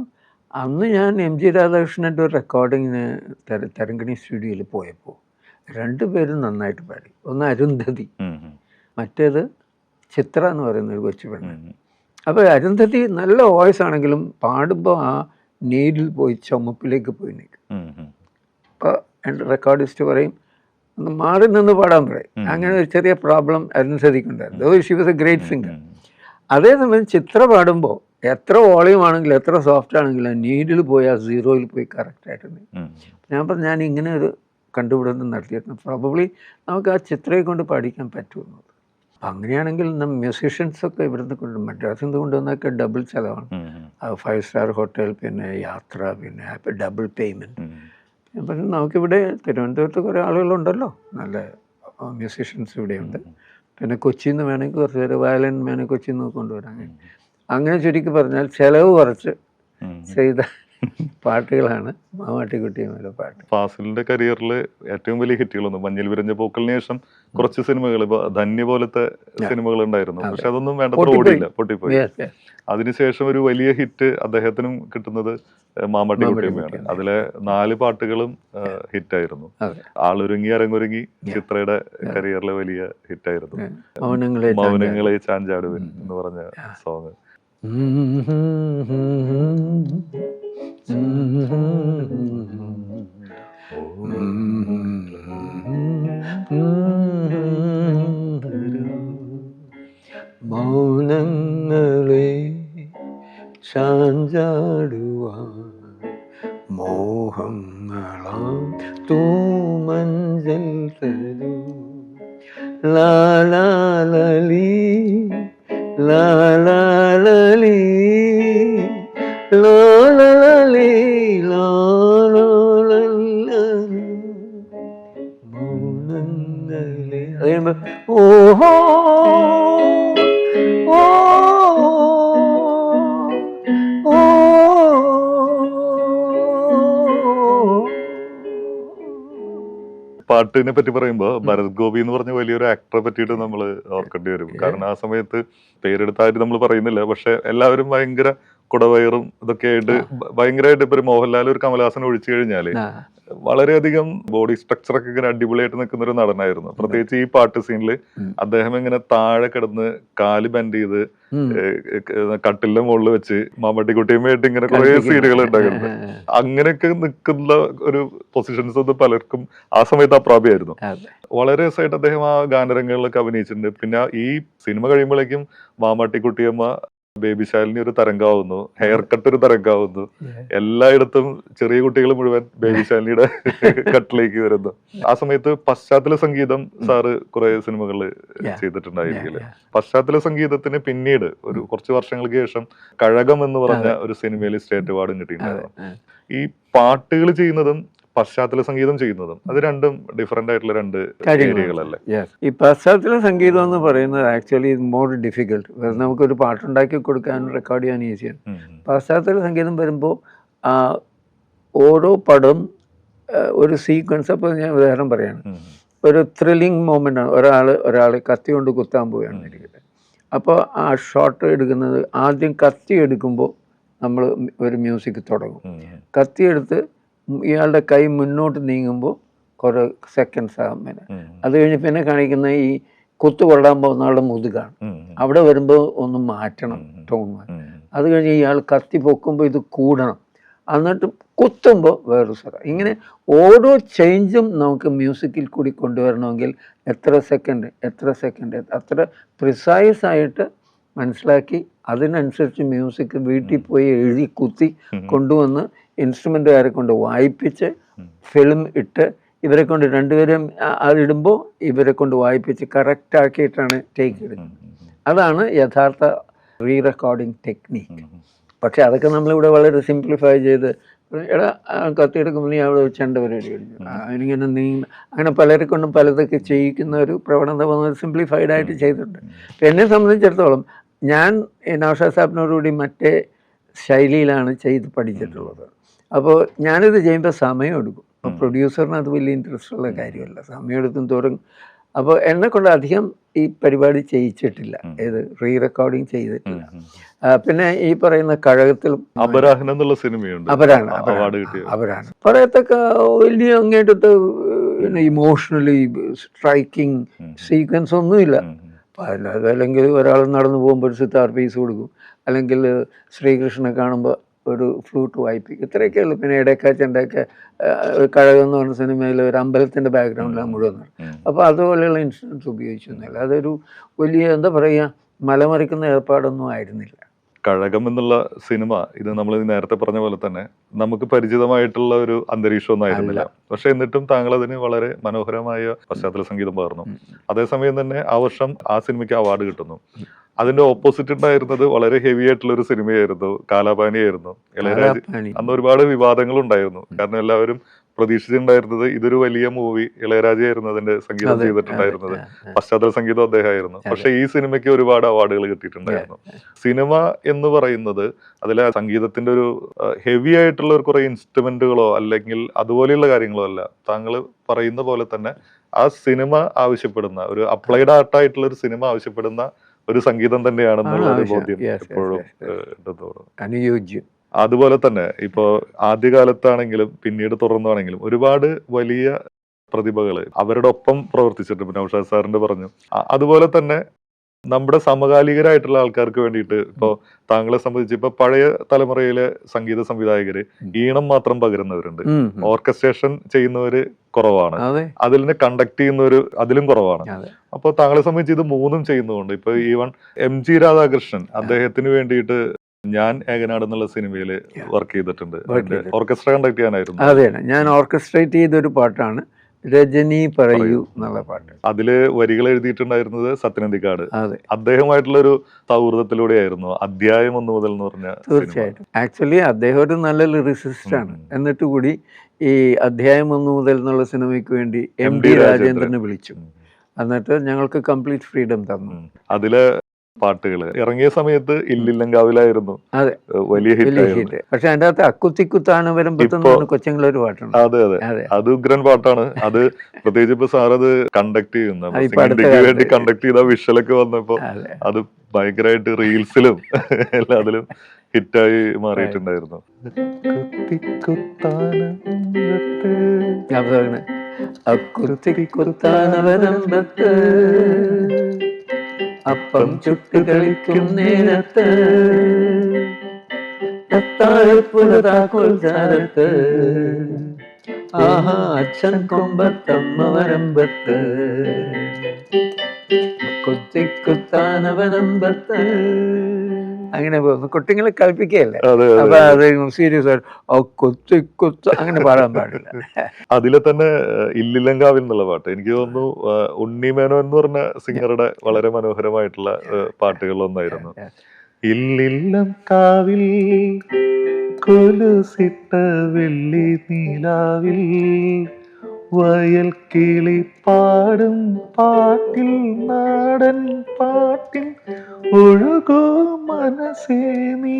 അന്ന് ഞാൻ MG രാധാകൃഷ്ണൻ്റെ ഒരു റെക്കോർഡിങ്ങിന് തരങ്കിണി സ്റ്റുഡിയോയിൽ പോയപ്പോൾ 2 പേരും നന്നായിട്ട് പാടി. ഒന്ന് അരുന്ധതി, മറ്റേത് ചിത്ര എന്ന് പറയുന്ന ഒരു കൊച്ചു പെണ്ണ്. അപ്പോൾ അരുന്ധതി നല്ല വോയിസ് ആണെങ്കിലും പാടുമ്പോൾ ആ നീഡിൽ പോയി ചുമപ്പിലേക്ക് പോയി നിൽക്കും. അപ്പോൾ എൻ്റെ റെക്കോർഡിസ്റ്റ് പറയും, ഒന്ന് മാറി നിന്ന് പാടാൻ പറയും. അങ്ങനെ ഒരു ചെറിയ പ്രോബ്ലം അരുന്ധതിക്കുണ്ടായിരുന്നു. She was a great singer. അതേസമയം ചിത്ര പാടുമ്പോൾ എത്ര വോളിയം ആണെങ്കിലും എത്ര സോഫ്റ്റ് ആണെങ്കിലും നീഡിൽ പോയി ആ സീറോയിൽ പോയി കറക്റ്റായിട്ട് ഞാൻ പറഞ്ഞു, ഞാൻ ഇങ്ങനെ ഒരു കണ്ടുപിടുത്തം നടത്തിയിരുന്നു, പ്രോബബ്ലി നമുക്ക് ആ ചിത്രയെ കൊണ്ട് പാടിക്കാൻ പറ്റുമെന്നത്. അപ്പം അങ്ങനെയാണെങ്കിൽ മ്യൂസീഷ്യൻസൊക്കെ ഇവിടുന്ന് കൊണ്ട് മദ്രാസിൽ നിന്ന് കൊണ്ടുവന്നൊക്കെ ഡബിൾ ചിലവാണ്. 5 സ്റ്റാർ ഹോട്ടൽ, പിന്നെ യാത്ര, പിന്നെ ഡബിൾ പേയ്മെൻറ്റ്. ഞാൻ പറഞ്ഞു, നമുക്കിവിടെ തിരുവനന്തപുരത്ത് കുറേ ആളുകളുണ്ടല്ലോ, നല്ല മ്യൂസീഷ്യൻസ് ഇവിടെയുണ്ട്. പിന്നെ കൊച്ചിയിൽ നിന്ന് വേണമെങ്കിൽ കുറച്ച് പേര് വയലിൻ വേണമെങ്കിൽ കൊച്ചിയിൽ നിന്ന് കൊണ്ടുവരാൻ. അങ്ങനെ ചുരുക്കി പറഞ്ഞാൽ ചിലവ് കുറച്ച് ചെയ്ത പാട്ടുകളാണ് മാമാട്ടിക്കുട്ടിയമ്മയുടെ പാട്ട്. ഫാസിലിന്റെ കരിയറിൽ ഏറ്റവും വലിയ ഹിറ്റുകളൊന്നും മഞ്ഞിൽ വിരിഞ്ഞ പൂക്കളിന് ശേഷം കുറച്ച് സിനിമകൾ ഇപ്പൊ ധന്യ പോലത്തെ സിനിമകൾ ഉണ്ടായിരുന്നു, അതെ. പക്ഷെ അതൊന്നും വേണ്ടത്ര പൊട്ടിപ്പോയി. ഓടിയില്ല, പൊട്ടിപ്പോയി. Yes, yes. അതിനുശേഷം ഒരു വലിയ ഹിറ്റ് അദ്ദേഹത്തിനും കിട്ടുന്നത് മാമ്പട്ടി കുട്ടിയമ്മയാണ്. കുട്ടിയമ്മ. അതിലെ 4 പാട്ടുകളും ഹിറ്റായിരുന്നു. അതെ. ആളൊരുങ്ങി അരങ്ങൊരുങ്ങി ചിത്രയുടെ കരിയറിലെ വലിയ ഹിറ്റായിരുന്നു. മൗനങ്ങളെ മൗനങ്ങളെ ചാഞ്ചാടുവിൻ എന്ന് പറഞ്ഞ സോങ്. മൗനങ്ങളെ ചാഞ്ചാടുവാൻ മോഹങ്ങളാം തൂമഞ്ചൽ തരൂ ലാലാലി ലാലാലി ലാലാലി ലാലാലി മൗനങ്ങളെ അത് കഴിയുമ്പോ ഓഹോ ഓ ഓ പാട്ടിനെ പറ്റി പറയുമ്പോൾ ഭരത് ഗോപി എന്ന് പറഞ്ഞ വലിയൊരു ആക്ടറെ പറ്റിയിട്ട് നമ്മൾ ഓർക്കേണ്ടി വരും. കാരണം ആ സമയത്ത് പേരെടുത്തായിട്ട് നമ്മൾ പറയുന്നില്ല, പക്ഷെ എല്ലാവരും ഭയങ്കര കുടവയറും ഇതൊക്കെ ആയിട്ട് ഭയങ്കരമായിട്ട് ഇപ്പൊ ഒരു മോഹൻലാൽ ഒരു കമലഹാസൻ ഒഴിച്ചു കഴിഞ്ഞാല് വളരെയധികം ബോഡി സ്ട്രക്ചർ ഒക്കെ ഇങ്ങനെ അടിപൊളിയായിട്ട് നിൽക്കുന്ന ഒരു നടനായിരുന്നു. പ്രത്യേകിച്ച് ഈ പാട്ട് സീനിൽ അദ്ദേഹം ഇങ്ങനെ താഴെ കിടന്ന് കാല് ബെൻഡ് ചെയ്ത് കട്ടിലിന്റെ മുകളിൽ വെച്ച് മാമ്പട്ടിക്കുട്ടിയുമായിട്ട് ഇങ്ങനെ കുറെ സീനുകൾ ഉണ്ടായിരുന്നു. അങ്ങനെയൊക്കെ നിൽക്കുന്ന ഒരു പൊസിഷൻസ് ഒന്നും പലർക്കും ആ സമയത്ത് അപ്രാപ്യമായിരുന്നു. വളരെ രസമായിട്ട് അദ്ദേഹം ആ ഗാനരംഗങ്ങളിലൊക്കെ അഭിനയിച്ചിട്ടുണ്ട്. പിന്നെ ഈ സിനിമ കഴിയുമ്പോഴേക്കും മാമ്പട്ടിക്കുട്ടിയമ്മ ബേബി ശാലിനി ഒരു തരംഗമാവുന്നു, ഹെയർ കട്ട് ഒരു തരംഗമാവുന്നു, എല്ലായിടത്തും ചെറിയ കുട്ടികൾ മുഴുവൻ ബേബി ശാലിനിയുടെ കട്ടിലേക്ക് വരുന്നു. ആ സമയത്ത് പശ്ചാത്തല സംഗീതം സാറ് കുറെ സിനിമകളിൽ ചെയ്തിട്ടുണ്ടായിരിക്കില്ല. പശ്ചാത്തല സംഗീതത്തിന് പിന്നീട് ഒരു കുറച്ച് വർഷങ്ങൾക്ക് ശേഷം കഴകം എന്ന് പറഞ്ഞ ഒരു സിനിമയിൽ സ്റ്റേറ്റ് അവാർഡും കിട്ടിയിട്ടുണ്ടായിരുന്നു. ഈ പാട്ടുകൾ ചെയ്യുന്നതും പശ്ചാത്തല സംഗീതം ചെയ്യുന്നതും അത് രണ്ടും ഡിഫറെന്റ് ആയിട്ടുള്ള രണ്ട് ഏരിയകളല്ലേ? ഈ പശ്ചാത്തല സംഗീതം എന്ന് പറയുന്നത് ആക്ച്വലി മോർ ഡിഫിക്കൽട്ട്. നമുക്കൊരു പാട്ടുണ്ടാക്കി കൊടുക്കാനും റെക്കോർഡ് ചെയ്യാൻ ഈസിയാണ്. പശ്ചാത്തല സംഗീതം വരുമ്പോൾ ഓരോ പടം ഒരു സീക്വൻസ്. അപ്പോൾ ഞാൻ ഉദാഹരണം പറയാണ്, ഒരു ത്രില്ലിങ് മൊമെൻ്റ് ആണ്. ഒരാളെ കത്തി കൊണ്ട് കുത്താൻ പോവുകയാണെന്നിരിക്കട്ടെ. അപ്പോൾ ആ ഷോട്ട് എടുക്കുന്നത് ആദ്യം കത്തി എടുക്കുമ്പോൾ നമ്മൾ ഒരു മ്യൂസിക് തുടങ്ങും. കത്തി എടുത്ത് ഇയാളുടെ കൈ മുന്നോട്ട് നീങ്ങുമ്പോൾ കുറേ സെക്കൻഡ്സ് ആകും. പിന്നെ അത് കഴിഞ്ഞ് പിന്നെ കാണിക്കുന്ന ഈ കുത്തു കൊള്ളാൻ പോകുന്ന ആളുടെ മുതുകാണ്. അവിടെ വരുമ്പോൾ ഒന്ന് മാറ്റണം ടോൺ. അത് കഴിഞ്ഞ് ഇയാൾ കത്തി പൊക്കുമ്പോൾ ഇത് കൂടണം, എന്നിട്ട് കുത്തുമ്പോൾ വേറൊരു സ്ഥലം. ഇങ്ങനെ ഓരോ ചേഞ്ചും നമുക്ക് മ്യൂസിക്കിൽ കൂടി കൊണ്ടുവരണമെങ്കിൽ എത്ര സെക്കൻഡ് അത്ര പ്രിസൈസ് ആയിട്ട് മനസ്സിലാക്കി അതിനനുസരിച്ച് മ്യൂസിക് വീട്ടിൽ പോയി എഴുതി കുത്തി കൊണ്ടുവന്ന് ഇൻസ്ട്രുമെൻ്റുകാരെ കൊണ്ട് വായിപ്പിച്ച് ഫിലിം ഇട്ട് ഇവരെ കൊണ്ട് രണ്ടുപേരും അതിടുമ്പോൾ ഇവരെ കൊണ്ട് വായിപ്പിച്ച് കറക്റ്റ് ആക്കിയിട്ടാണ് ടേക്ക് ഇടുന്നത്. അതാണ് യഥാർത്ഥ റീ റെക്കോർഡിങ് ടെക്നീക്ക്. പക്ഷെ അതൊക്കെ നമ്മളിവിടെ വളരെ സിംപ്ലിഫൈ ചെയ്ത് എടാ കത്തിയെടുക്കുമ്പോൾ നീ അവിടെ ചെണ്ട പരിപാടി കഴിഞ്ഞു അതിനിങ്ങനെ അങ്ങനെ പലരെ കൊണ്ടും പലതൊക്കെ ചെയ്യിക്കുന്ന ഒരു പ്രവണത വന്നത് സിംപ്ലിഫൈഡ് ആയിട്ട് ചെയ്തിട്ടുണ്ട്. എന്നെ സംബന്ധിച്ചിടത്തോളം ഞാൻ നൗഷാദ് സാഹിബിനോടുകൂടി മറ്റേ ശൈലിയിലാണ് ചെയ്ത് പഠിച്ചിട്ടുള്ളത്. അപ്പോൾ ഞാനിത് ചെയ്യുമ്പോൾ സമയമെടുക്കും. അപ്പോൾ പ്രൊഡ്യൂസറിന് അത് വലിയ ഇൻട്രസ്റ്റ് ഉള്ള കാര്യമല്ല, സമയമെടുക്കും തോറും. അപ്പോൾ എന്നെ കൊണ്ട് അധികം ഈ പരിപാടി ചെയ്യിച്ചിട്ടില്ല, ഏത് റീ റെക്കോർഡിങ് ചെയ്തിട്ടില്ല. പിന്നെ ഈ പറയുന്ന കഴകത്തിലും അപരാഹനം എന്നുള്ള സിനിമയുണ്ട്, അവരാണ് പറയത്തൊക്കെ വലിയ അങ്ങേറ്റത്ത് ഇമോഷണലി സ്ട്രൈക്കിംഗ് സീക്വൻസ് ഒന്നുമില്ല. അല്ലെങ്കിൽ ഒരാൾ നടന്നു പോകുമ്പോൾ ഒരു സിത്താർ പീസ് കൊടുക്കും, അല്ലെങ്കിൽ ശ്രീകൃഷ്ണനെ കാണുമ്പോൾ ഒരു ഫ്ലൂട്ട് വായിപ്പിക്കും, ഇത്രയൊക്കെ ഉള്ളു. പിന്നെ ഇടയ്ക്കാച്ചൻ്റെയൊക്കെ കഴകം എന്ന് പറഞ്ഞ സിനിമയിൽ ഒരു അമ്പലത്തിൻ്റെ ബാക്ക്ഗ്രൗണ്ടിലാണ് മുഴുവൻ. അപ്പോൾ അതുപോലെയുള്ള ഇൻസ്ട്രുമെൻറ്റ്സ് ഉപയോഗിച്ചൊന്നുമില്ല. അതൊരു വലിയ എന്താ പറയുക മലമറിക്കുന്ന ഏർപ്പാടൊന്നും ആയിരുന്നില്ല. കഴകം എന്നുള്ള സിനിമ ഇത് നമ്മൾ നേരത്തെ പറഞ്ഞ പോലെ തന്നെ നമുക്ക് പരിചിതമായിട്ടുള്ള ഒരു അന്തരീക്ഷമൊന്നും ആയിരുന്നില്ല. പക്ഷെ എന്നിട്ടും താങ്കൾ അതിന് വളരെ മനോഹരമായ പശ്ചാത്തല സംഗീതം പകർന്നു. അതേസമയം തന്നെ ആ വർഷം ആ സിനിമയ്ക്ക് അവാർഡ് കിട്ടുന്നു. അതിന്റെ ഓപ്പോസിറ്റ് ഉണ്ടായിരുന്നത് വളരെ ഹെവി ആയിട്ടുള്ള ഒരു സിനിമയായിരുന്നു, കാലാപാനിയായിരുന്നു. ഇളയരാജ അന്ന് ഒരുപാട് വിവാദങ്ങൾ ഉണ്ടായിരുന്നു. കാരണം എല്ലാവരും പ്രതീക്ഷിച്ചിട്ടുണ്ടായിരുന്നത് ഇതൊരു വലിയ മൂവി ഇളയരാജയായിരുന്നു അതിന്റെ സംഗീതം ചെയ്തിട്ടുണ്ടായിരുന്നത്, പശ്ചാത്തല സംഗീതം അദ്ദേഹമായിരുന്നു. പക്ഷെ ഈ സിനിമയ്ക്ക് ഒരുപാട് അവാർഡുകൾ കിട്ടിയിട്ടുണ്ടായിരുന്നു. സിനിമ എന്ന് പറയുന്നത് അതിലെ സംഗീതത്തിന്റെ ഒരു ഹെവി ആയിട്ടുള്ള ഒരു കുറെ ഇൻസ്ട്രുമെന്റുകളോ അല്ലെങ്കിൽ അതുപോലെയുള്ള കാര്യങ്ങളോ അല്ല. താങ്കൾ പറയുന്ന പോലെ തന്നെ ആ സിനിമ ആവശ്യപ്പെടുന്ന ഒരു അപ്ലൈഡ് ആർട്ടായിട്ടുള്ള ഒരു സിനിമ ആവശ്യപ്പെടുന്ന ഒരു സംഗീതം തന്നെയാണെന്നുള്ള ഒരു ബോധ്യം എപ്പോഴും ഉണ്ടെന്ന് തോന്നുന്നു. അനുയോജ്യം. അതുപോലെ തന്നെ ഇപ്പോ ആദ്യകാലത്താണെങ്കിലും പിന്നീട് തുറന്നാണെങ്കിലും ഒരുപാട് വലിയ പ്രതിഭകള് അവരുടെ ഒപ്പം പ്രവർത്തിച്ചിട്ടുണ്ട്. നൗഷാദ് സാറിന്റെ പറഞ്ഞു. അതുപോലെ തന്നെ നമ്മുടെ സമകാലികരായിട്ടുള്ള ആൾക്കാർക്ക് വേണ്ടിയിട്ട് ഇപ്പോ താങ്കളെ സംബന്ധിച്ച് ഇപ്പൊ പഴയ തലമുറയിലെ സംഗീത സംവിധായകര് ഈണം മാത്രം പകരുന്നവരുണ്ട്, ഓർക്കസ്ട്രേഷൻ ചെയ്യുന്നവര് കുറവാണ്, അതിൽ നിന്ന് കണ്ടക്ട് ചെയ്യുന്നവര് അതിലും കുറവാണ്. അപ്പോൾ താങ്കളെ സംബന്ധിച്ച് ഇത് മൂന്നും ചെയ്യുന്നതുകൊണ്ട് ഇപ്പൊ ഈവൻ MG രാധാകൃഷ്ണൻ അദ്ദേഹത്തിന് വേണ്ടിയിട്ട് ഞാൻ ഏകനാട് എന്നുള്ള സിനിമയിൽ വർക്ക് ചെയ്തിട്ടുണ്ട്. ഓർക്കസ്ട്ര കണ്ടക്ട് ചെയ്യാനായിരുന്നു. അതെ, ഞാൻ ഓർക്കസ്ട്രേറ്റ് ചെയ്തൊരു പാട്ടാണ് രജനി പറയൂ എന്നുള്ള പാട്ട്. അതില് വരികൾ എഴുതിയിട്ടുണ്ടായിരുന്നത് സത്യനന്ദിക്കാട്. അദ്ദേഹമായിട്ടുള്ള ഒരു സൗഹൃദത്തിലൂടെയായിരുന്നു അധ്യായം 1 മുതൽ എന്ന് പറഞ്ഞ. തീർച്ചയായിട്ടും. ആക്ച്വലി അദ്ദേഹം ഒരു നല്ല ലിറിസിസ്റ്റ് ആണ്. എന്നിട്ട് കൂടി ഈ അധ്യായം 1 മുതൽ എന്നുള്ള സിനിമയ്ക്ക് വേണ്ടി MD രാജേന്ദ്രനെ വിളിച്ചു. എന്നിട്ട് ഞങ്ങൾക്ക് കംപ്ലീറ്റ് ഫ്രീഡം തന്നു. അതിലെ പാട്ടുകള് ഇറങ്ങിയ സമയത്ത് ഇല്ലില്ലങ്കാവിലായിരുന്നു വലിയ ഹിറ്റ്. പക്ഷെ അതിന്റെ അകത്ത് അക്കുത്തിക്കുത്താണ് വരുമ്പോഴത്തേന്ന് കൊച്ചങ്ങളൊരു പാട്ടുണ്ട്. അതെ അതെ, അത് ഉഗ്രൻ പാട്ടാണ്. അത് പ്രത്യേകിച്ച് ഇപ്പൊ സാർ അത് കണ്ടക്ട് ചെയ്യുന്ന വേണ്ടി കണ്ടക്ട് ചെയ്ത വിഷ്വലൊക്കെ വന്നപ്പോ അത് ഭയങ്കരമായിട്ട് റീൽസിലും എല്ലാത്തിലും ഹിറ്റായി മാറിയിട്ടുണ്ടായിരുന്നു. അക്കുത്തിക്കുത്താനവരമ്പത്ത് അപ്പം ചുട്ട് കളിക്കും നേരത്ത് താഴെപ്പുലതാക്കൊൽച്ചാരത്ത് ആഹാ അച്ഛൻ കൊമ്പത്തമ്മ വരമ്പത്ത് കുത്തിക്കുത്താനവരമ്പത്ത് അങ്ങനെ പോകുന്നു. കുട്ടികളെ കളിപ്പിക്കുകയല്ലേ. അപ്പൊ അത് സീരിയസ് ആയിട്ട് കുത്തിക്കുത്ത അങ്ങനെ പാടാൻ പാടില്ല. അതിലെ തന്നെ ഇല്ലില്ലങ്കാവിൽ എന്നുള്ള പാട്ട് എനിക്ക് തോന്നുന്നു ഉണ്ണിമേനോ എന്ന് പറഞ്ഞ സിംഗറുടെ വളരെ മനോഹരമായിട്ടുള്ള പാട്ടുകളിലൊന്നായിരുന്നു. ഇല്ലില്ലം കാവിൽ കൊലുസിട്ട വെള്ളി നീലാവിൽ വയൽ കിളി പാടും പാട്ടിൽ നാടൻ പാട്ടിൽ ഒഴുകോ മനസ്സേ നീ.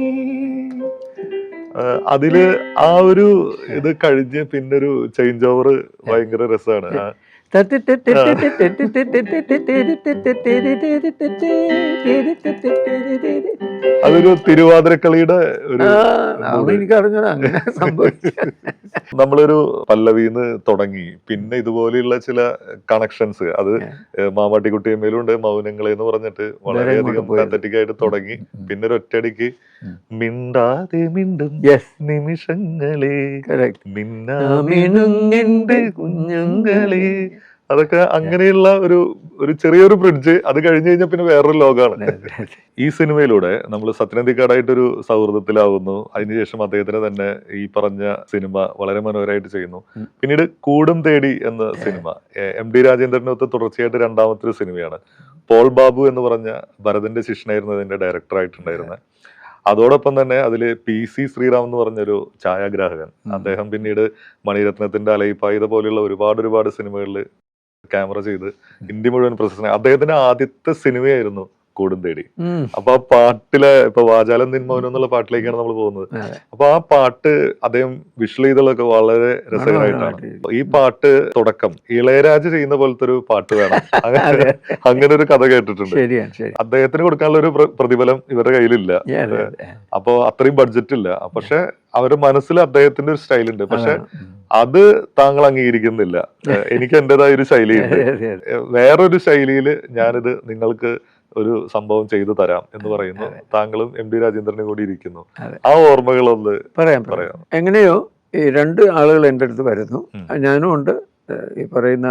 അതില് ആ ഒരു ഇത് കഴിഞ്ഞ് പിന്നൊരു ചേഞ്ച് ഓവർ ഭയങ്കര രസമാണ്. അതൊരു തിരുവാതിരക്കളിയുടെ ഒരു നമ്മളൊരു പല്ലവിന്ന് തുടങ്ങി പിന്നെ ഇതുപോലെയുള്ള ചില കണക്ഷൻസ് അത് മാമാട്ടിക്കുട്ടിയമ്മയിലും ഉണ്ട്. മൗനങ്ങളെ എന്ന് പറഞ്ഞിട്ട് വളരെയധികം പാത്തറ്റിക് ആയിട്ട് തുടങ്ങി പിന്നെ ഒരു ഒറ്റയടിക്ക് മിണ്ടാതെ മിണ്ടും നിമിഷങ്ങളെ മിന്നാമിനുങ്ങെന്റെ കുഞ്ഞുങ്ങളെ, അതൊക്കെ അങ്ങനെയുള്ള ഒരു ചെറിയൊരു ബ്രിഡ്ജ്. അത് കഴിഞ്ഞു കഴിഞ്ഞാൽ പിന്നെ വേറൊരു ലോകമാണ്. ഈ സിനിമയിലൂടെ നമ്മൾ സത്യനന്ദിക്കാടായിട്ടൊരു സൗഹൃദത്തിലാവുന്നു. അതിനുശേഷം അദ്ദേഹത്തിന് തന്നെ ഈ പറഞ്ഞ സിനിമ വളരെ മനോഹരമായിട്ട് ചെയ്യുന്നു. പിന്നീട് കൂടും തേടി എന്ന സിനിമ MD രാജേന്ദ്രനൊത്ത് തുടർച്ചയായിട്ട് രണ്ടാമത്തെ ഒരു സിനിമയാണ്. പോൾ ബാബു എന്ന് പറഞ്ഞ ഭരതന്റെ ശിഷ്യനായിരുന്നു അതിന്റെ ഡയറക്ടറായിട്ടുണ്ടായിരുന്നത്. അതോടൊപ്പം തന്നെ അതില് PC ശ്രീറാം എന്ന് പറഞ്ഞൊരു ഛായാഗ്രാഹകൻ, അദ്ദേഹം പിന്നീട് മണിരത്നത്തിന്റെ അലയിപ്പായുധ പോലെയുള്ള ഒരുപാട് സിനിമകളിൽ ക്യാമറ ചെയ്ത് ഇന്ത്യ മുഴുവൻ പ്രശസ്തനായി. അദ്ദേഹത്തിന്റെ ആദ്യത്തെ സിനിമയായിരുന്നു കൂടും തേടി. അപ്പൊ ആ പാട്ടിലെ ഇപ്പൊ വാചാലം നിന്മൗനം എന്നുള്ള പാട്ടിലേക്കാണ് നമ്മൾ പോകുന്നത്. അപ്പൊ ആ പാട്ട് അദ്ദേഹം വിഷ്വൽ ചെയ്തതൊക്കെ വളരെ രസകരമായിട്ടാണ്. ഈ പാട്ട് തുടക്കം ഇളയരാജ ചെയ്യുന്ന പോലത്തെ ഒരു പാട്ട് വേണം, അങ്ങനെ ഒരു കഥ കേട്ടിട്ടുണ്ട്. അദ്ദേഹത്തിന് കൊടുക്കാനുള്ള ഒരു പ്രതിഫലം ഇവരുടെ കയ്യിലില്ല. അപ്പൊ അത്രയും ബഡ്ജറ്റ് ഇല്ല. പക്ഷെ അവരുടെ മനസ്സിൽ അദ്ദേഹത്തിന്റെ ഒരു സ്റ്റൈലുണ്ട്. പക്ഷെ അത് താങ്കൾ അംഗീകരിക്കുന്നില്ല. എനിക്ക് എന്റേതായ ഒരു ശൈലിയുണ്ട്, വേറൊരു ശൈലിയിൽ ഞാനിത് നിങ്ങൾക്ക് ഒരു സംഭവം ചെയ്തു തരാം എന്ന് പറയുന്നു. താങ്കളും MD രാജേന്ദ്രനും കൂടി ഇരിക്കുന്നു. ആ ഓർമ്മകളൊന്ന് പറയാം. എങ്ങനെയോ ഈ രണ്ട് ആളുകൾ എൻ്റെ അടുത്ത് വരുന്നു, ഞാനും ഉണ്ട്. ഈ പറയുന്ന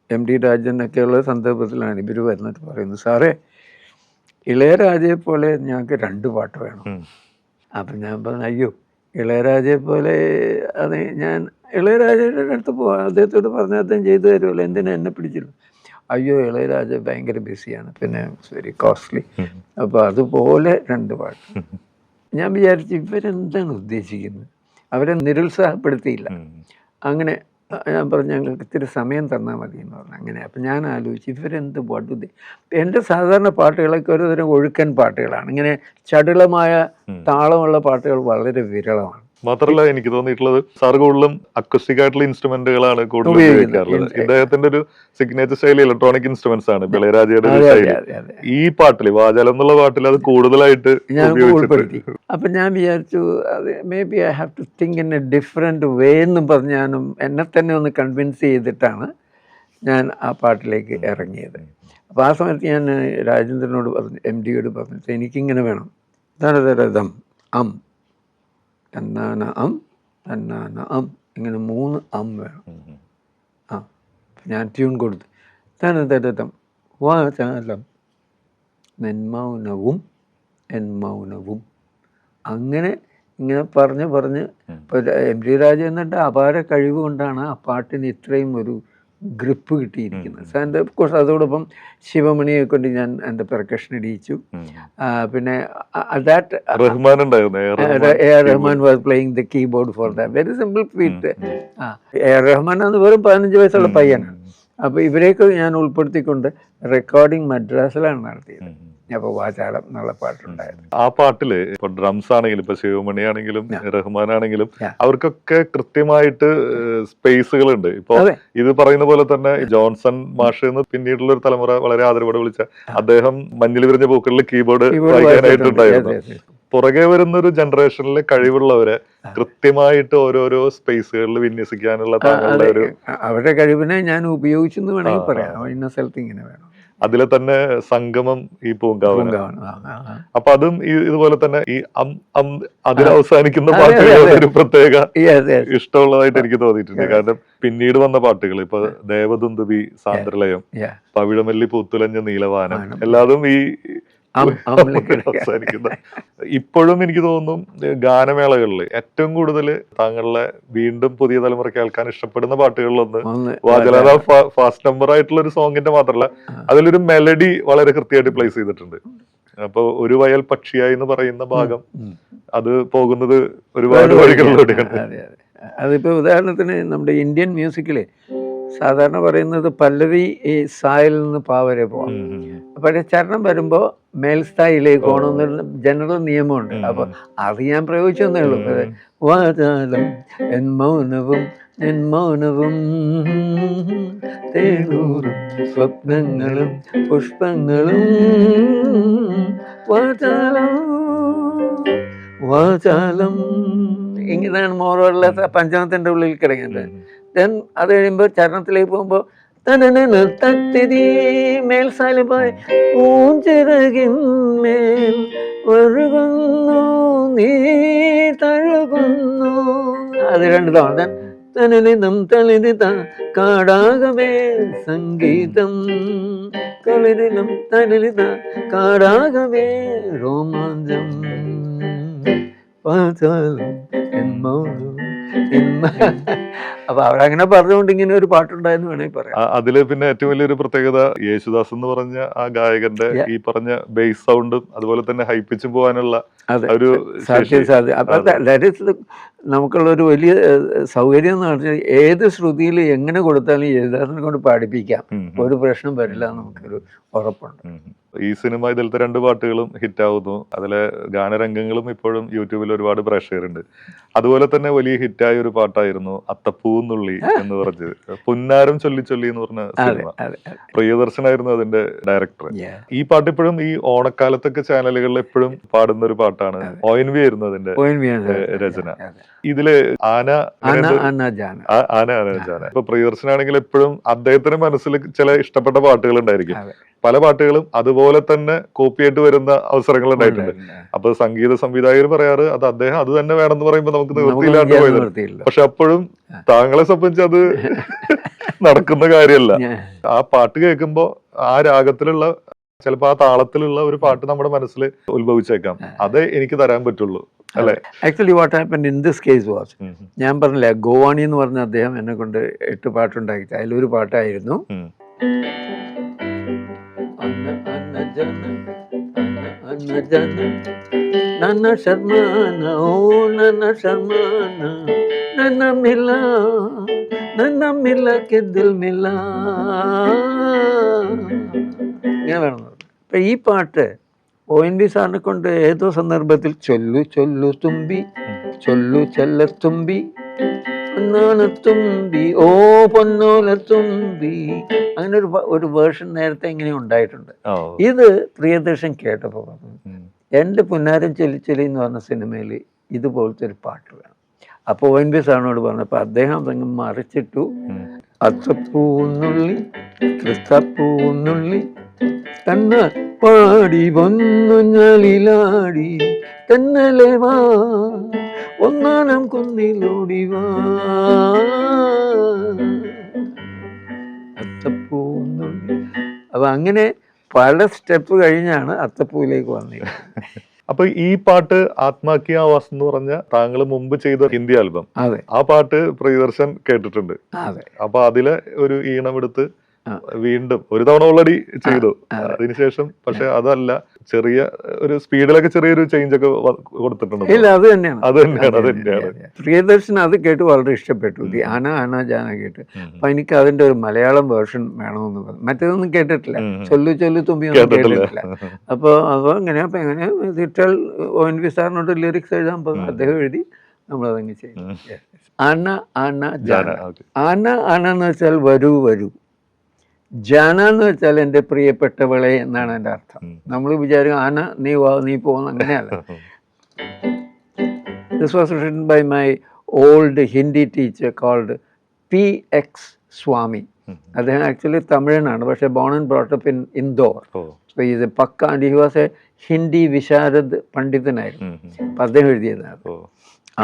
MD രാജനൊക്കെയുള്ള സന്ദർഭത്തിലാണ് ഇവർ വരുന്നിട്ട് പറയുന്നത്, സാറേ ഇളയരാജയെ പോലെ ഞങ്ങൾക്ക് 2 പാട്ട് വേണം. അപ്പം ഞാൻ പറഞ്ഞു, അയ്യോ ഇളയരാജയെ പോലെ അത് ഞാൻ ഇളയരാജയുടെ അടുത്ത് പോവാം, അദ്ദേഹത്തോട് പറഞ്ഞാൽ അദ്ദേഹം ചെയ്തു തരുമല്ലോ, എന്തിനാ എന്നെ പിടിച്ചില്ല. അയ്യോ ഇളയരാജ ഭയങ്കര ബിസിയാണ്, പിന്നെ വെരി കോസ്റ്റ്ലി. അപ്പോൾ അതുപോലെ 2 പാട്ട്. ഞാൻ വിചാരിച്ചു ഇവരെന്താണ് ഉദ്ദേശിക്കുന്നത്, അവരെ നിരുത്സാഹപ്പെടുത്തിയില്ല. അങ്ങനെ ഞാൻ പറഞ്ഞു ഞങ്ങൾക്ക് ഇത്തിരി സമയം തന്നാൽ മതി എന്ന് പറഞ്ഞു. അങ്ങനെ അപ്പം ഞാൻ ആലോചിച്ചു ഇവരെന്ത് പാട്ട് എൻ്റെ സാധാരണ പാട്ടുകളൊക്കെ ഒരുതരം ഒഴുക്കൻ പാട്ടുകളാണ്. ഇങ്ങനെ ചടുലമായ താളമുള്ള പാട്ടുകൾ വളരെ വിരളമാണ്. മാത്രല്ല എനിക്ക് തോന്നിയിട്ടുള്ളത് സാർ കൂടുതലും അക്വസ്റ്റിക് ആയിട്ടുള്ള ഇൻസ്ട്രുമെന്റുകളാണ് കൂടുതൽ ഉപയോഗിക്കാറുള്ളത്. ഇദ്ദേഹത്തിന്റെ ഒരു സിഗ്നേച്ചർ സ്റ്റൈൽ ഇലക്ട്രോണിക് ഇൻസ്ട്രുമെന്റ്സ് ആണ് ഇളയരാജയുടെ ഒരു ശൈലി. ഈ പാട്ടില് വാചാലം എന്നുള്ള പാട്ടിൽ അത് കൂടുതലായിട്ട് ഉൾപ്പെടുത്തി. അപ്പൊ ഞാൻ വിചാരിച്ചു maybe I have to think in a different way എന്നും പറഞ്ഞ് ഞാനും എന്നെ തന്നെ ഒന്ന് കൺവിൻസ് ചെയ്തിട്ടാണ് ഞാൻ ആ പാട്ടിലേക്ക് ഇറങ്ങിയത്. അപ്പോൾ ആ സമയത്ത് ഞാൻ രാജേന്ദ്രനോട് പറഞ്ഞു, MD യോട് പറഞ്ഞിട്ട് എനിക്കിങ്ങനെ വേണം, തരതരതം അം തന്നാന അം തന്നാന അം, ഇങ്ങനെ 3 അം വേണം. ആ ഞാൻ ട്യൂൺ കൊടുത്തു, തരതരതം വാചാലം നെന്മൗനവും എന്മൗനവും, അങ്ങനെ ഇങ്ങനെ പറഞ്ഞ് ഇപ്പോൾ MD രാജേന്ദ്രൻ്റെ അപാര കഴിവ് കൊണ്ടാണ് ആ പാട്ടിന് ഇത്രയും ഒരു ഗ്രിപ്പ് കിട്ടിയിരിക്കുന്നത്. ആൻഡ് ഓഫ് കോഴ്സ് അതോടൊപ്പം ശിവമണിയെ കൊണ്ട് ഞാൻ എൻ്റെ പെർക്കഷൻ ഇടിയിച്ചു. പിന്നെ Rahman was playing the keyboard for that, very simple feat. Rahman അന്ന് വെറും 15 വയസ്സുള്ള പയ്യനാണ്. അപ്പോൾ ഇവരെയൊക്കെ ഞാൻ ഉൾപ്പെടുത്തിക്കൊണ്ട് റെക്കോർഡിങ് മദ്രാസിലാണ് നടത്തിയത്. അപ്പോൾ വാചാലം എന്നുള്ള പാട്ടുണ്ടായിരുന്നു. ആ പാട്ടില് ഇപ്പൊ ഡ്രംസ് ആണെങ്കിലും ഇപ്പൊ ശിവമണി ആണെങ്കിലും റഹ്മാൻ ആണെങ്കിലും അവർക്കൊക്കെ കൃത്യമായിട്ട് സ്പേസുകളുണ്ട്. ഇപ്പൊ ഇത് പറയുന്ന പോലെ തന്നെ ജോൺസൺ മാഷ് എന്ന് പിന്നീടുള്ള ഒരു തലമുറ വളരെ ആദരവോടെ വിളിച്ച അദ്ദേഹം മഞ്ഞിൽ വിരിഞ്ഞ പൂക്കളിൽ കീബോർഡ് വായിക്കാനായിട്ടുണ്ടായിരുന്നു. പുറകെ വരുന്നൊരു ജനറേഷനിലെ കഴിവുള്ളവരെ കൃത്യമായിട്ട് ഓരോരോ സ്പേസുകളിൽ വിന്യസിക്കാനുള്ള അവരുടെ കഴിവിനെ ഞാൻ ഉപയോഗിച്ചെന്ന് വേണമെങ്കിൽ പറയാം. ഇന്ന സ്ഥലത്ത് ഇങ്ങനെ വേണം. അതിലെ തന്നെ സംഗമം ഈ പൂങ്കാവനം. അപ്പൊ അതും ഇതുപോലെ തന്നെ ഈ അതിൽ അവസാനിക്കുന്ന പാട്ടുകളുടെ ഒരു പ്രത്യേക ഇഷ്ടമുള്ളതായിട്ട് എനിക്ക് തോന്നിയിട്ടുണ്ട്. കാരണം പിന്നീട് വന്ന പാട്ടുകൾ ഇപ്പൊ ദേവദുന്ദുബി, സാന്ദ്രലയം, പവിഴമല്ലി പൂത്തുലഞ്ഞ നീലവാനം, എല്ലാതും ഈ അവസാനിക്കുന്ന. ഇപ്പോഴും എനിക്ക് തോന്നുന്നു ഗാനമേളകളിൽ ഏറ്റവും കൂടുതൽ താങ്കളുടെ വീണ്ടും പുതിയ തലമുറ കേൾക്കാൻ ഇഷ്ടപ്പെടുന്ന പാട്ടുകളിലൊന്ന് വാചാല ഫാസ്റ്റ് നമ്പർ ആയിട്ടുള്ള ഒരു സോങ്ങിന്റെ മാത്രമല്ല, അതിലൊരു മെലഡി വളരെ കൃത്യമായിട്ട് പ്ലേസ് ചെയ്തിട്ടുണ്ട്. അപ്പൊ ഒരു വയൽ പക്ഷിയായി എന്ന് പറയുന്ന ഭാഗം അത് പോകുന്നത് ഒരുപാട് വഴികളിലൂടെയാണ്. അതിപ്പോ ഉദാഹരണത്തിന് നമ്മുടെ ഇന്ത്യൻ മ്യൂസിക്കില് സാധാരണ പറയുന്നത് പല്ലവി ഈ സായിൽ നിന്ന് പാവരെ പോവാം. പക്ഷേ ചരണം വരുമ്പോൾ മേൽസ്ഥായിലേക്ക് പോകണമെന്നൊരു ജനറൽ നിയമമുണ്ട്. അപ്പൊ അത് ഞാൻ പ്രയോഗിച്ചെന്നേ ഉള്ളൂ. വാചാലം എന്മൗനവും എന്മൗനവും തേനൂറും സ്വപ്നങ്ങളും പുഷ്പങ്ങളും വാചാലം വാചാലം, ഇങ്ങനെയാണ് മോറുള്ള പഞ്ചമത്തിന്റെ ഉള്ളിൽ കിടക്കുന്നത്. ദെൻ അത് കഴിയുമ്പോൾ ചരണത്തിലേക്ക് പോകുമ്പോൾ തത്തിരി മേൽസാലുമായി പൂഞ്ചിറകിന്മേൽ ഒഴുകുന്നു നീ തഴുകുന്നു, അത് 2 തവണ. തനലിതം തളിരിത കാടാകമേ സംഗീതം, കളിരിതം തനലിത കാടാകമേ രോമാഞ്ചം, വാചാലം എന്മൗനം. അപ്പൊ അവരങ്ങനെ പറഞ്ഞുകൊണ്ട് ഇങ്ങനെ ഒരു പാട്ടുണ്ടായെന്ന് വേണമെങ്കിൽ പറയാം. അതില് പിന്നെ ഏറ്റവും വലിയൊരു പ്രത്യേകത യേശുദാസ് എന്ന് പറഞ്ഞ ആ ഗായകന്റെ ഈ പറഞ്ഞ ബേസ് സൗണ്ടും അതുപോലെ തന്നെ ഹൈപ്പിച്ച് പോകാനുള്ള ഒരു നമുക്കുള്ള ഒരു വലിയ സൗകര്യം എന്ന് പറഞ്ഞാൽ ഏത് ശ്രുതിയിൽ എങ്ങനെ കൊടുത്താലും യേശുദാസിനെ കൊണ്ട് പാടിപ്പിക്കാം, ഒരു പ്രശ്നം വരില്ല, നമുക്കൊരു ഉറപ്പുണ്ട്. ഈ സിനിമ ഇതിലത്തെ 2 പാട്ടുകളും ഹിറ്റാവുന്നു. അതിലെ ഗാനരംഗങ്ങളും ഇപ്പോഴും യൂട്യൂബിൽ ഒരുപാട് പ്രേക്ഷകരുണ്ട്. അതുപോലെ തന്നെ വലിയ ഹിറ്റായ ഒരു പാട്ടായിരുന്നു അത്തപ്പൂന്നുള്ളി എന്ന് പറഞ്ഞത്, പുന്നാരം ചൊല്ലി ചൊല്ലി എന്ന് പറഞ്ഞ സിനിമ. പ്രിയദർശനായിരുന്നു അതിന്റെ ഡയറക്ടർ. ഈ പാട്ട് ഇപ്പോഴും ഈ ഓണക്കാലത്തൊക്കെ ചാനലുകളിൽ എപ്പോഴും പാടുന്ന ഒരു പാട്ടാണ്. ONV ആയിരുന്നു അതിന്റെ രചന. ഇതില് ആന ഇപ്പൊ പ്രിയദർശനാണെങ്കിൽ എപ്പോഴും അദ്ദേഹത്തിന്റെ മനസ്സിൽ ചില ഇഷ്ടപ്പെട്ട പാട്ടുകൾ ഉണ്ടായിരിക്കും. പല പാട്ടുകളും അതുപോലെ തന്നെ കോപ്പിയായിട്ട് വരുന്ന അവസരങ്ങൾ ഉണ്ടായിട്ടുണ്ട്. അപ്പൊ സംഗീത സംവിധായകർ പറയാറ് അത് അദ്ദേഹം അത് തന്നെ വേണമെന്ന് പറയുമ്പോൾ നമുക്ക് നിവൃത്തിയില്ലാണ്ട് പോയത്. പക്ഷെ അപ്പോഴും താങ്കളെ സംബന്ധിച്ച് അത് നടക്കുന്ന കാര്യമല്ല. ആ പാട്ട് കേൾക്കുമ്പോ ആ രാഗത്തിലുള്ള ചിലപ്പോ ആ താളത്തിലുള്ള ഒരു പാട്ട് നമ്മുടെ മനസ്സിൽ ഉത്ഭവിച്ചേക്കാം. അതേ എനിക്ക് തരാൻ പറ്റുള്ളൂ, അല്ലെ? Actually what happened in this case was, ഞാൻ പറഞ്ഞില്ലേ ഗോവാണി എന്ന് പറഞ്ഞ അദ്ദേഹം എന്നെ കൊണ്ട് 8 പാട്ടുണ്ടാക്കി. അതിലൊരു പാട്ടായിരുന്നു ನನ್ನ ಶರ್ಮಾನ ಓ ನನ್ನ ಶರ್ಮಾನ ನನ್ನ മില ദിൽ മില. ഇങ്ങനെ വേണം. അപ്പം ഈ പാട്ട് ONV സാറിനെ കൊണ്ട് ഏതോ സന്ദർഭത്തിൽ ചൊല്ലു ചൊല്ലു തുമ്പി ചൊല്ലു ചെല്ലത്തുമ്പി പൊന്നാനത്തുമ്പി ഓ പൊന്നോലത്തുമ്പി, അങ്ങനെ ഒരു വേർഷൻ നേരത്തെ ഇങ്ങനെ ഉണ്ടായിട്ടുണ്ട്. ഇത് പ്രിയദർശൻ കേട്ടപ്പോൾ പറഞ്ഞു, എൻ്റെ പുന്നാരം ചൊല്ലിച്ചൊല്ലി എന്ന് പറഞ്ഞ സിനിമയിൽ ഇതുപോലത്തെ ഒരു പാട്ട് വേണം. അപ്പോൾ ONV സാറിനോട് പറഞ്ഞപ്പോൾ അദ്ദേഹം അങ്ങ് മറിച്ചിട്ടു, അത്തപ്പൂന്നുള്ളി ക്രിസ്തപ്പൂന്നുള്ളി തന്ന പാടി വന്നു ഞലിലാടി തന്നലെ വാ ഒന്നാനം കുന്നിലോടി വാ, അത്തപ്പൂന്നുള്ളി. അപ്പൊ അങ്ങനെ പല സ്റ്റെപ്പ് കഴിഞ്ഞാണ് അത്തപ്പൂവിലേക്ക് വന്നത്. അപ്പൊ ഈ പാട്ട് ആത്മാക്കി ആവാസ് എന്ന് പറഞ്ഞ താങ്കൾ മുമ്പ് ചെയ്ത ഹിന്ദി ആൽബം, അതെ, ആ പാട്ട് പ്രിയദർശൻ കേട്ടിട്ടുണ്ട്. അതെ. അപ്പൊ അതിലെ ഒരു ഈണമെടുത്ത് വീണ്ടും ഒരു തവണ ഓൾറെഡി ചെയ്തു. അതിനുശേഷം പക്ഷെ അതല്ല, ചെറിയ ഒരു സ്പീഡിലൊക്കെ ചെറിയൊരു ചേഞ്ച് ഒക്കെ കൊടുത്തിട്ടുണ്ട്. ഇല്ല, അത് തന്നെയാണ്. പ്രിയദർശൻ അത് കേട്ട് വളരെ ഇഷ്ടപ്പെട്ടു. ആന ആന ജാന കേട്ട്. അപ്പൊ എനിക്ക് അതിന്റെ ഒരു മലയാളം വേർഷൻ വേണമെന്ന് പറഞ്ഞു. മറ്റേതൊന്നും കേട്ടിട്ടില്ല, ചൊല്ലു ചൊല്ലു തുമ്പി ഒന്നും കേട്ടിട്ടില്ല. അപ്പോൾ അങ്ങനെ അപ്പൊ എങ്ങനെ തിട്ടാൽ ONV സാറിനോട് ലിറിക്സ് എഴുതാൻ പറഞ്ഞു. അദ്ദേഹം എഴുതി, നമ്മളതങ്ങ് ചെയ്തു. ആന ആന ജാന. ആന ആന എന്ന് വെച്ചാൽ വരൂ വരൂ, ജാന എന്ന് വെച്ചാൽ എൻ്റെ പ്രിയപ്പെട്ടവളെ എന്നാണ് എൻ്റെ അർത്ഥം. നമ്മൾ വിചാരിക്കും ആന നീ വാ നീ പോകുന്ന, അങ്ങനെയല്ല. This was written by my old Hindi teacher called P.X. Swami. അദ്ദേഹം ആക്ച്വലി തമിഴനാണ്, പക്ഷേ born and brought up in Indore. So he is a pucca, and he was a Hindi Visharad പണ്ഡിതനായിരുന്നു. അപ്പം അദ്ദേഹം എഴുതിയതാണ്.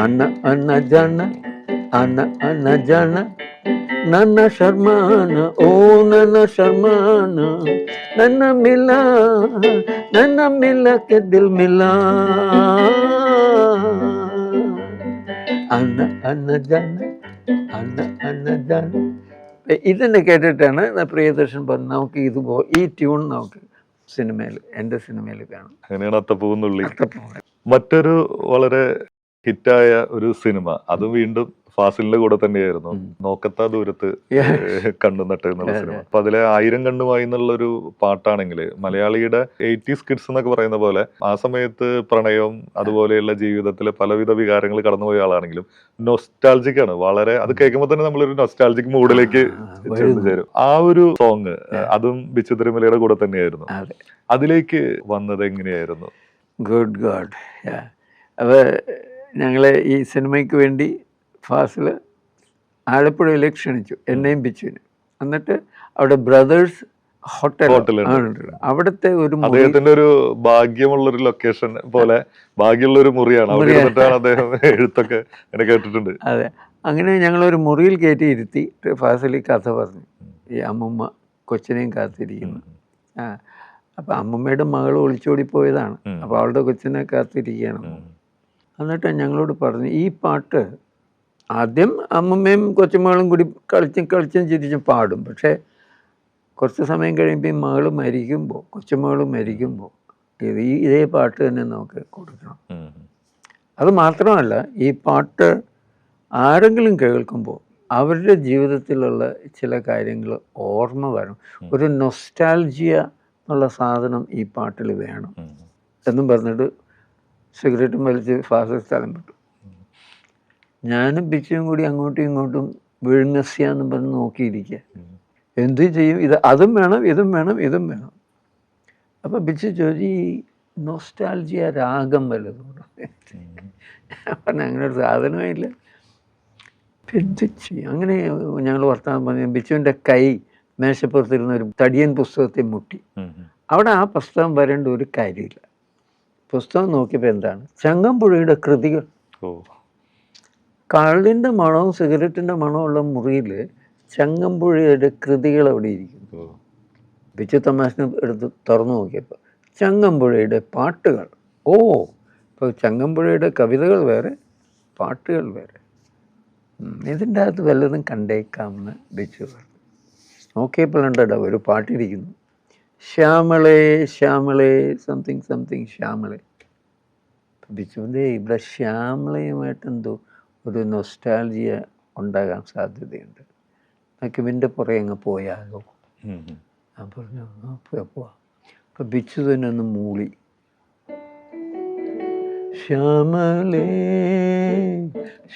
ആന ആന ജാന ആന ആന ജാന ನನ್ನ ಶರ್ಮಾನ ಓ ನನ್ನ ಶರ್ಮಾನ ನನ್ನ ಮಿಲ ಕೆ ದಿಲ್ ಮಿಲ അന്ന അന്ന ജാന അന്ന അന്ന ജാന. ഇതെന്നെ കേട്ടിട്ടാണ് പ്രിയദർശൻ പറഞ്ഞു, നമുക്ക് ഈ ട്യൂൺ നമുക്ക് സിനിമയിൽ, എൻ്റെ സിനിമയിൽ കാണും. അങ്ങനെയാണ് അത്തപ്പൂന്നുള്ളി. മറ്റൊരു വളരെ ഹിറ്റായ ഒരു സിനിമ, അതും വീണ്ടും ഫാസിലിന്റെ കൂടെ തന്നെയായിരുന്നു, നോക്കത്താ ദൂരത്ത് കണ്ണു നട്ട് എന്നുള്ള സിനിമ. അപ്പൊ അതിലെ 1000 കണ്ണുമായി എന്നുള്ളൊരു പാട്ടാണെങ്കിൽ മലയാളിയുടെ 80s കിഡ്സ് എന്നൊക്കെ പറയുന്ന പോലെ ആ സമയത്ത് പ്രണയവും അതുപോലെയുള്ള ജീവിതത്തിലെ പലവിധ വികാരങ്ങൾ കടന്നുപോയ ആളാണെങ്കിലും നൊസ്റ്റാൾജിക് ആണ് വളരെ. അത് കേൾക്കുമ്പോൾ തന്നെ നമ്മളൊരു നൊസ്റ്റാൾജിക് മൂഡിലേക്ക് ചെന്ന് ചേരും. ആ ഒരു സോങ് അതും ബിച്ചു തിരുമലയുടെ കൂടെ തന്നെയായിരുന്നു. അതിലേക്ക് വന്നത് എങ്ങനെയായിരുന്നു? Good God. അപ്പൊ ഞങ്ങളെ ഈ സിനിമയ്ക്ക് വേണ്ടി ഫാസിൽ ആലപ്പുഴയിലേക്ക് ക്ഷണിച്ചു, എന്നെയും ബിച്ചുവിന്. എന്നിട്ട് അവിടെ ബ്രദേഴ്സ് ഹോട്ടൽ, അവിടുത്തെ ഒരു അദ്ദേഹത്തിന്റെ ഒരു ഭാഗ്യമുള്ളൊരു ലൊക്കേഷൻ പോലെ ഭാഗ്യമുള്ള ഒരു മുറിയാണ്. അദ്ദേഹം എഴുത്തൊക്കെ കേട്ടിട്ടുണ്ട്. അതെ, അങ്ങനെ ഞങ്ങളൊരു മുറിയിൽ കയറ്റി ഇരുത്തി ഫാസിൽ കഥ പറഞ്ഞു. ഈ അമ്മുമ്മ കൊച്ചിനെയും കാത്തിരിക്കുന്നു. അപ്പം അമ്മുമ്മയുടെ മകൾ ഒളിച്ചോടി പോയതാണ്. അപ്പോൾ അവളുടെ കൊച്ചിനെ കാത്തിരിക്കുകയാണ്. എന്നിട്ട് ഞങ്ങളോട് പറഞ്ഞു, ഈ പാട്ട് ആദ്യം അമ്മമ്മയും കൊച്ചുമകളും കൂടി കളിച്ചും ചിരിച്ചും പാടും. പക്ഷേ കുറച്ച് സമയം കഴിയുമ്പോൾ ഈ മകൾ മരിക്കുമ്പോൾ, കൊച്ചുമകൾ മരിക്കുമ്പോൾ ഇതേ പാട്ട് തന്നെ നമുക്ക് കൊടുക്കണം. അത് മാത്രമല്ല, ഈ പാട്ട് ആരെങ്കിലും കേൾക്കുമ്പോൾ അവരുടെ ജീവിതത്തിലുള്ള ചില കാര്യങ്ങൾ ഓർമ്മ വരും. ഒരു നൊസ്റ്റാൾജിയ എന്നുള്ള സാധനം ഈ പാട്ടിൽ വേണം എന്നും പറഞ്ഞിട്ട് സിഗരറ്റും വലിച്ച് ഫാസിൽ സ്ഥലം വിട്ടു. ഞാനും ബിച്ചും കൂടി അങ്ങോട്ടും ഇങ്ങോട്ടും വിഴുങ്ങസ്യാന്നും പറഞ്ഞ് നോക്കിയിരിക്കുക. എന്ത് ചെയ്യും? അതും വേണം, ഇതും വേണം, ഇതും വേണം. അപ്പം ബിച്ചു ചോദിച്ചു, ഈ നൊസ്റ്റാൾജിയ രാഗം വല്ലതും പറഞ്ഞ അങ്ങനെ ഒരു സാധനമേ ഇല്ല. എന്ത് ചെയ്യും? അങ്ങനെ ഞങ്ങൾ വർത്തമാനം പറഞ്ഞു. ബിച്ചുവിൻ്റെ കൈ മേശപ്പുറത്തിരുന്ന ഒരു തടിയൻ പുസ്തകത്തെ മുട്ടി. അവിടെ ആ പുസ്തകം വരേണ്ട ഒരു കാര്യമില്ല. പുസ്തകം നോക്കിയപ്പോൾ എന്താണ്? ചങ്ങമ്പുഴയുടെ കൃതികൾ. കള്ളിൻ്റെ മണവും സിഗരറ്റിൻ്റെ മണമുള്ള മുറിയിൽ ചങ്ങമ്പുഴയുടെ കൃതികൾ അവിടെ ഇരിക്കുന്നു. ബിച്ചു തമാശന് എടുത്ത് തുറന്നു നോക്കിയപ്പോൾ ചങ്ങമ്പുഴയുടെ പാട്ടുകൾ. ഇപ്പോൾ ചങ്ങമ്പുഴയുടെ കവിതകൾ വേറെ, പാട്ടുകൾ വേറെ. ഇതിൻ്റെ അകത്ത് വല്ലതും കണ്ടേക്കാമെന്ന് ബിച്ചു പറഞ്ഞു. നോക്കിയപ്പോഴുണ്ടോ ഒരു പാട്ടിരിക്കുന്നു, ശ്യാമളേ ശ്യാമളേ സംതിങ് സംതിങ് ശ്യാമളേ. ബിച്ചുവിൻ്റെ ഇവിടെ ശ്യാമളയുമായിട്ടെന്തോ ഒരു നൊസ്റ്റാൾജിയ ഉണ്ടാകാൻ സാധ്യതയുണ്ട്. നമുക്ക് ഇവൻ്റെ പുറകെ അങ്ങ് പോയാലോ? ഞാൻ പറഞ്ഞു പോവാം. അപ്പം ബിച്ചു തന്നെ ഒന്ന് മൂളി, ശ്യാമലേ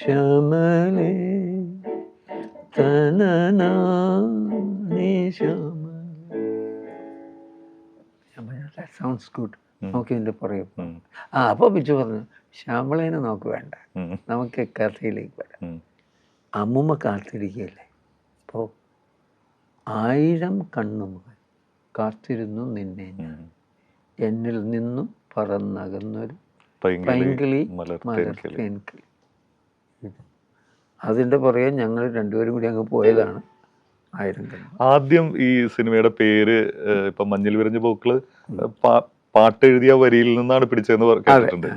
ശ്യാമലേ തനനാനേ ശ്യാമലേ. That sounds good. നമുക്ക് ഇതിൻ്റെ പുറകെ അപ്പോൾ ബിജു പറഞ്ഞു ശ്യാമളേനെ നമുക്ക് വേണ്ട, നമുക്ക് കഥയിലേക്ക് വരാം. അമ്മുമ്മ കാത്തിരിക്കുകയല്ലേ. അപ്പോൾ 1000 കണ്ണുമുകൾ കാത്തിരുന്നു നിന്നെ ഞാൻ, എന്നിൽ നിന്നും പറന്നകന്നൊരു പൈങ്കിളി മലർത്തേൻകിളി. അതിൻ്റെ പുറകെ ഞങ്ങൾ രണ്ടുപേരും കൂടി അങ്ങ് പോയതാണ് 1000 കണ്ണ്. ആദ്യം ഈ സിനിമയുടെ പേര് ഇപ്പൊ മഞ്ഞിൽ വിരിഞ്ഞ പൂക്കള് പാട്ട് എഴുതിയ വരിയിൽ നിന്നാണ് പിടിച്ചതെന്ന് കേട്ടിട്ടുണ്ട്.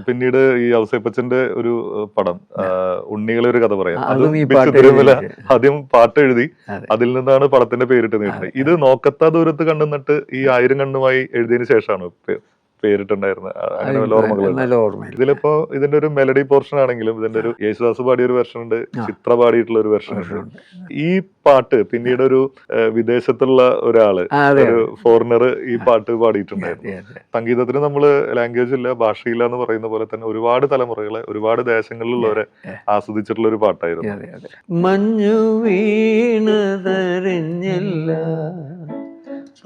പിന്നീട് ഈ ഔസേപ്പച്ചന്റെ ഒരു പടം ഉണ്ണികളെ ഒരു കഥ പറയാം, ആദ്യം പാട്ട് എഴുതി അതിൽ നിന്നാണ് പടത്തിന്റെ പേരിട്ട് നീട്ടുന്നത്. ഇത് നോക്കത്ത ദൂരത്ത് കണ്ടുനിന്നിട്ട് ഈ 1000 കണ്ണുമായി എഴുതിയതിനു ശേഷമാണ് പേരിട്ടുണ്ടായിരുന്നത്. അങ്ങനെ വല്ല ഓർമ്മകൾ? ഇതിലിപ്പോ ഇതിന്റെ ഒരു മെലഡി പോർഷൻ ആണെങ്കിലും ഇതിന്റെ ഒരു യേശുദാസ് പാടിയ ഒരു വെർഷൻ ഉണ്ട്, ചിത്ര പാടിയിട്ടുള്ള ഒരു വെർഷൻ ഉണ്ട്. ഈ പാട്ട് പിന്നീട് ഒരു വിദേശത്തുള്ള ഒരാള്, ഒരു ഫോറിനർ ഈ പാട്ട് പാടിയിട്ടുണ്ടായിരുന്നു. സംഗീതത്തിന് നമ്മള് ലാംഗ്വേജ് ഇല്ല, ഭാഷയില്ല എന്ന് പറയുന്ന പോലെ തന്നെ ഒരുപാട് തലമുറകളെ ഒരുപാട് ദേശങ്ങളിലുള്ളവരെ ആസ്വദിച്ചിട്ടുള്ള ഒരു പാട്ടായിരുന്നു. മഞ്ഞു വീണതറിഞ്ഞില്ല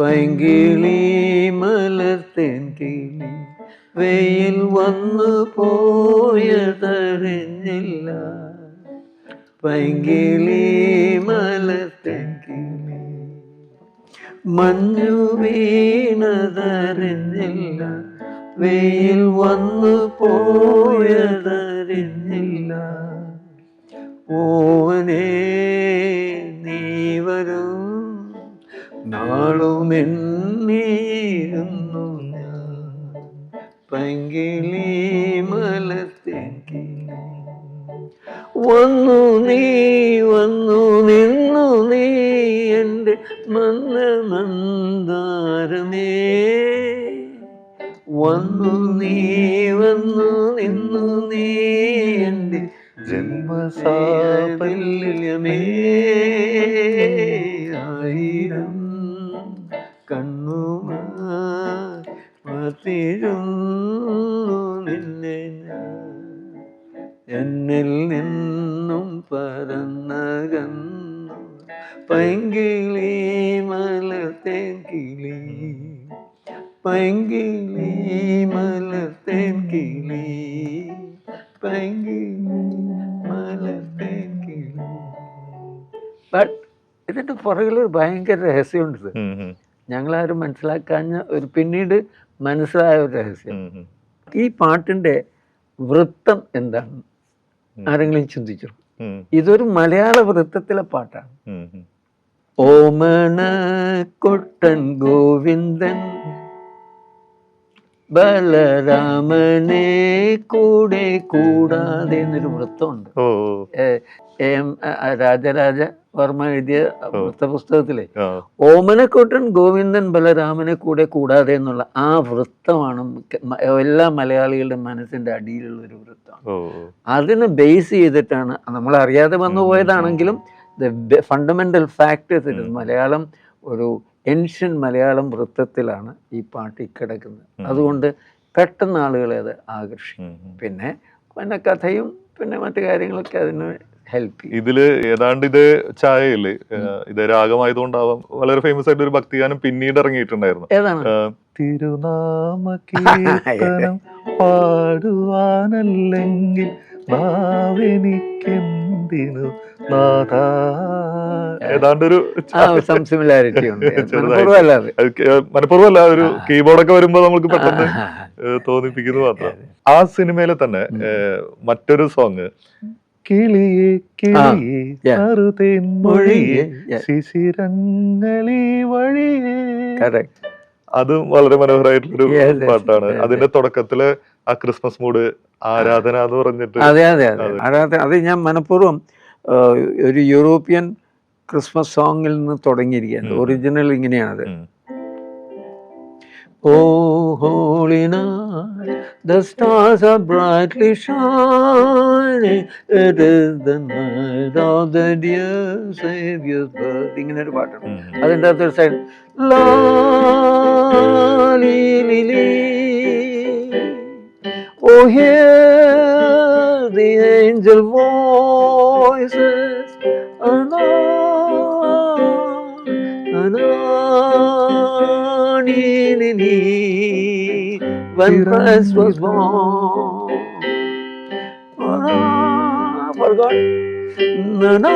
പൈങ്കിളി മലർത്തേൻകിളി, വെയിൽ വന്നു പോയതറിഞ്ഞില്ല പൈങ്കിളി മലർത്തേൻകിളി. മഞ്ഞു വീണതറിഞ്ഞില്ല, വെയിൽ വന്നു പോയതറിഞ്ഞില്ല. ഓവനേ നീ വരും നാളും എണ്ണിയിരുന്നു ഞാൻ, പൈങ്കിളി മലർത്തേൻകിളി. വന്നു നീ വന്നു നിന്നു നീ എൻ്റെ മന്ദമന്ദാരമേ, വന്നു നീ വന്നു നിന്നു നീ എൻ്റെ ജന്മസാഫല്യമേ. 1000 കണ്ണുമാത്തിരുന്നു നിന്നെ ഞാൻ, എന്നിൽ നിന്നും പറന്നകന്നു പൈങ്കിളി മലർത്തേൻകിളി, പൈങ്കിളി മലർത്തേൻകിളി, പൈങ്കിളി മലർത്തേൻകിളി. ബട്ട് ഇതിൻ്റെ പുറകിലൊരു ഭയങ്കര രഹസ്യമുണ്ട്. ഞങ്ങളാരും മനസ്സിലാക്കാഞ്ഞ ഒരു പിന്നീട് മനസ്സിലായ ഒരു രഹസ്യം. ഈ പാട്ടിൻ്റെ വൃത്തം എന്താണ് ആരെങ്കിലും ചിന്തിച്ചു? ഇതൊരു മലയാള വൃത്തത്തിലെ പാട്ടാണ്. ഓമന കൊട്ടൻ ഗോവിന്ദൻ ബലരാമനെ കൂടെ കൂടാതെ എന്നൊരു വൃത്തമുണ്ട്. രാജരാജ വർമ്മ എഴുതിയ വൃത്തപുസ്തകത്തിലെ ഓമനക്കുട്ടൻ ഗോവിന്ദൻ ബലരാമനെ കൂടെ കൂടാതെ എന്നുള്ള ആ വൃത്തമാണ് എല്ലാ മലയാളികളുടെ മനസ്സിന്റെ അടിയിലുള്ള ഒരു വൃത്തമാണ്. അതിനെ ബേസ് ചെയ്തിട്ടാണ്, നമ്മൾ അറിയാതെ വന്നു പോയതാണെങ്കിലും ഫണ്ടമെന്റൽ ഫാക്ടേഴ്സ് മലയാളം ഒരു ഏൻഷ്യൻ മലയാളം വൃത്തത്തിലാണ് ഈ പാട്ട് കിടക്കുന്നത്. അതുകൊണ്ട് പെട്ടെന്ന് ആളുകളെ അത് ആകർഷിക്കും. പിന്നെ കഥയും പിന്നെ മറ്റു കാര്യങ്ങളൊക്കെ അതിന് ഹെൽപ്പ് ചെയ്യും. ഇതില് ഏതാണ്ട് ഇത് ചായയില്ലേ, ഇത് രാഗമായതുകൊണ്ടാവാം വളരെ ഫേമസ് ആയിട്ട് ഒരു ഭക്തിഗാനം പിന്നീട് ഇറങ്ങിയിട്ടുണ്ടായിരുന്നു. ഏതാണ്? തിരുനാമ കീർത്തനം പാടുവാനല്ലെങ്കിൽ ഭാവെനിക്കെന്തിനു നാഥാ. ഏതാണ്ടൊരു സിമിലാരിറ്റി ഉണ്ട്. മനഃപൂർവ്വമല്ല, ഒരു കീബോർഡൊക്കെ വരുമ്പോ നമുക്ക് പെട്ടെന്ന് തോന്നിപ്പിക്കുന്നത് മാത്രം. ആ സിനിമയിലെ തന്നെ മറ്റൊരു സോങ് കിളിയേ കിളിയേ മൊഴിയേ ശിശിരങ്ങളി വഴിയേ, അതും വളരെ മനോഹരമായിട്ടുള്ളൊരു പാട്ടാണ്. അതിന്റെ തുടക്കത്തില് ആ ക്രിസ്മസ് മൂഡ്, ആരാധന എന്ന് പറഞ്ഞിട്ട്. അതെ അതെ അതെ ആരാധന. അത് ഞാൻ മനഃപൂർവ്വം ഒരു യൂറോപ്യൻ ക്രിസ്മസ് സോങ്ങിൽ നിന്ന് തുടങ്ങിയിരിക്കുകയാണ്. Original ഇങ്ങനെയാണത്. Oh holy night, the stars are brightly shining, it is the night of the dear Savior's birth. ഇങ്ങനെ ഒരു പാട്ടാണ്. അതിൻ്റെ അകത്തൊരു സൈഡ് ലാ ലീ ലീ ലീ, Oh, hear the angel voices, Ana, Ana, ni, ni, ni, when Christ was born. Ana, forgot. Na, na,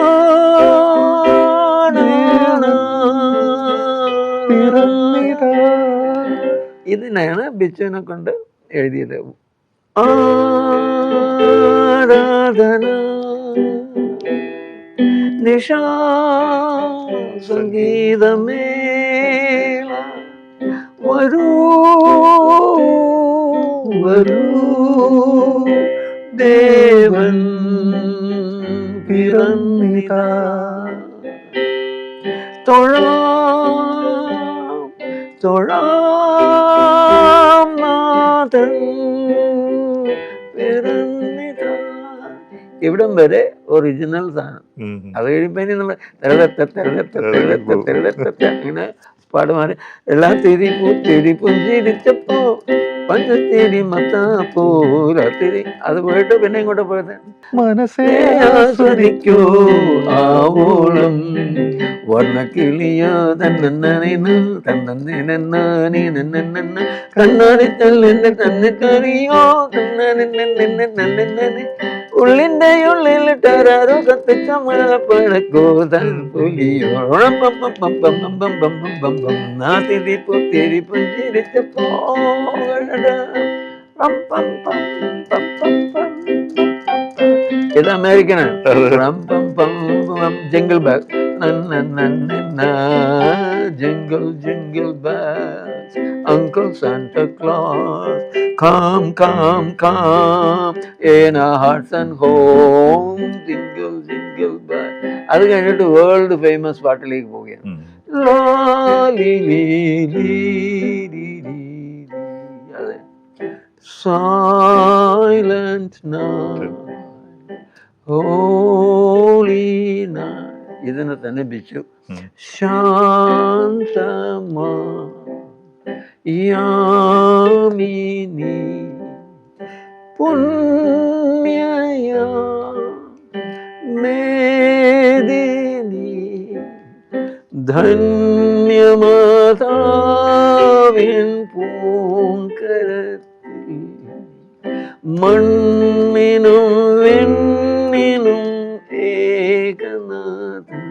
na, na, ഇതിനാണ് ബിച്ചുവിനെ കൊണ്ട് എഴുതിയത്. ആരാധന നിശാ സംഗീതമേള വരൂ വരൂ ദേവൻ പിറന്നിതാ തൊഴാം തൊഴാം നാഥൻ പിറന്നിതാ. ഇവിടം വരെ ഒറിജിനൽ സാധനം. അത് കഴിയുമ്പോ ഇനി നമ്മൾ ഇങ്ങനെ പാടുമാറി എല്ലാം തിരി പുഞ്ചിരിച്ചപ്പോ പഞ്ചത്തിരി മത്താപ്പോരാത്തിരി അത് പോയിട്ട് പിന്നെ ഇങ്ങോട്ട് പോയത് മനസ്സേ ആസ്വദിക്കൂ ആവോളം വർണ്ണക്കിളിയോ കണ്ണാടി തല്ലിന്റെ തന്നിക്കറിയോ ഉള്ളിന്റെ ഉള്ളിലിട്ടാരോ കത്തിച്ച മഴപ്പഴക്കോതൽ പുലിയോളം നാത്തിരി പുത്തിരി പുഞ്ചിരിച്ചപ്പോ ഇത് അമേരിക്കനാണ്. Jingle bag jingle jingle bag Uncle Santa Claus come come come in our hearts and home jingle jingle bell. അത് കഴിഞ്ഞിട്ട് വേൾഡ് ഫേമസ് പാട്ടിലേക്ക് പോവുകയാണ്. അതെ Silent night, holy night. ഇതിനെ തന്നെ ബിച്ചു ശാന്തമാ യാമിനി പുണ്യയ മേദിനി ധന്യമാതാവിൻ പൂങ്കരത്തിൽ മണ്ണിനും വെണ്ണിനും ഏകനാഥൻ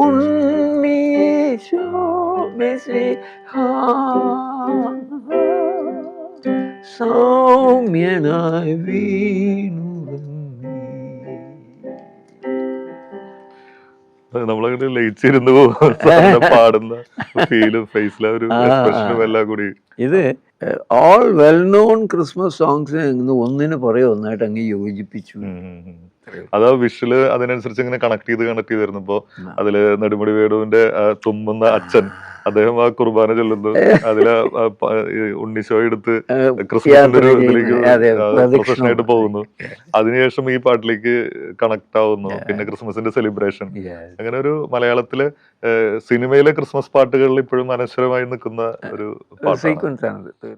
ഉണ്ണീശോ മെസ്സിഹാ സൗമ്യനായി വീണുറങ്ങി. നമ്മളങ്ങനെ ലയിച്ചിരുന്നു പാടുന്ന ഫീലും ഫേസിലെ ഒരു എക്സ്പ്രഷനും എല്ലാം കൂടി. ഇത് all well known Christmas songs ഒന്നിന് പുറകെ ഒന്നായിട്ട് അങ്ങ് യോജിപ്പിച്ചു. അത് വിഷ്വല് അതിനനുസരിച്ച് ഇങ്ങനെ കണക്ട് ചെയ്ത് വരുന്നപ്പോ അതില് നെടുമുടി വേണുവിന്റെ തുമ്മുന്ന അച്ഛൻ അദ്ദേഹം ആ കുർബാന ചൊല്ലുന്നു, അതില് ഉണ്ണിശോ എടുത്ത് ക്രിസ്മസിന്റെ ഒരു ഇതിലേക്ക് പ്രൊഫഷനായിട്ട് പോകുന്നു. അതിനുശേഷം ഈ പാട്ടിലേക്ക് കണക്ട് ആവുന്നു, പിന്നെ ക്രിസ്മസിന്റെ സെലിബ്രേഷൻ. അങ്ങനെ ഒരു മലയാളത്തിലെ സിനിമയിലെ ക്രിസ്മസ് പാട്ടുകളിൽ ഇപ്പോഴും അനശ്വരമായി നിൽക്കുന്ന ഒരു പാട്ടാണ്.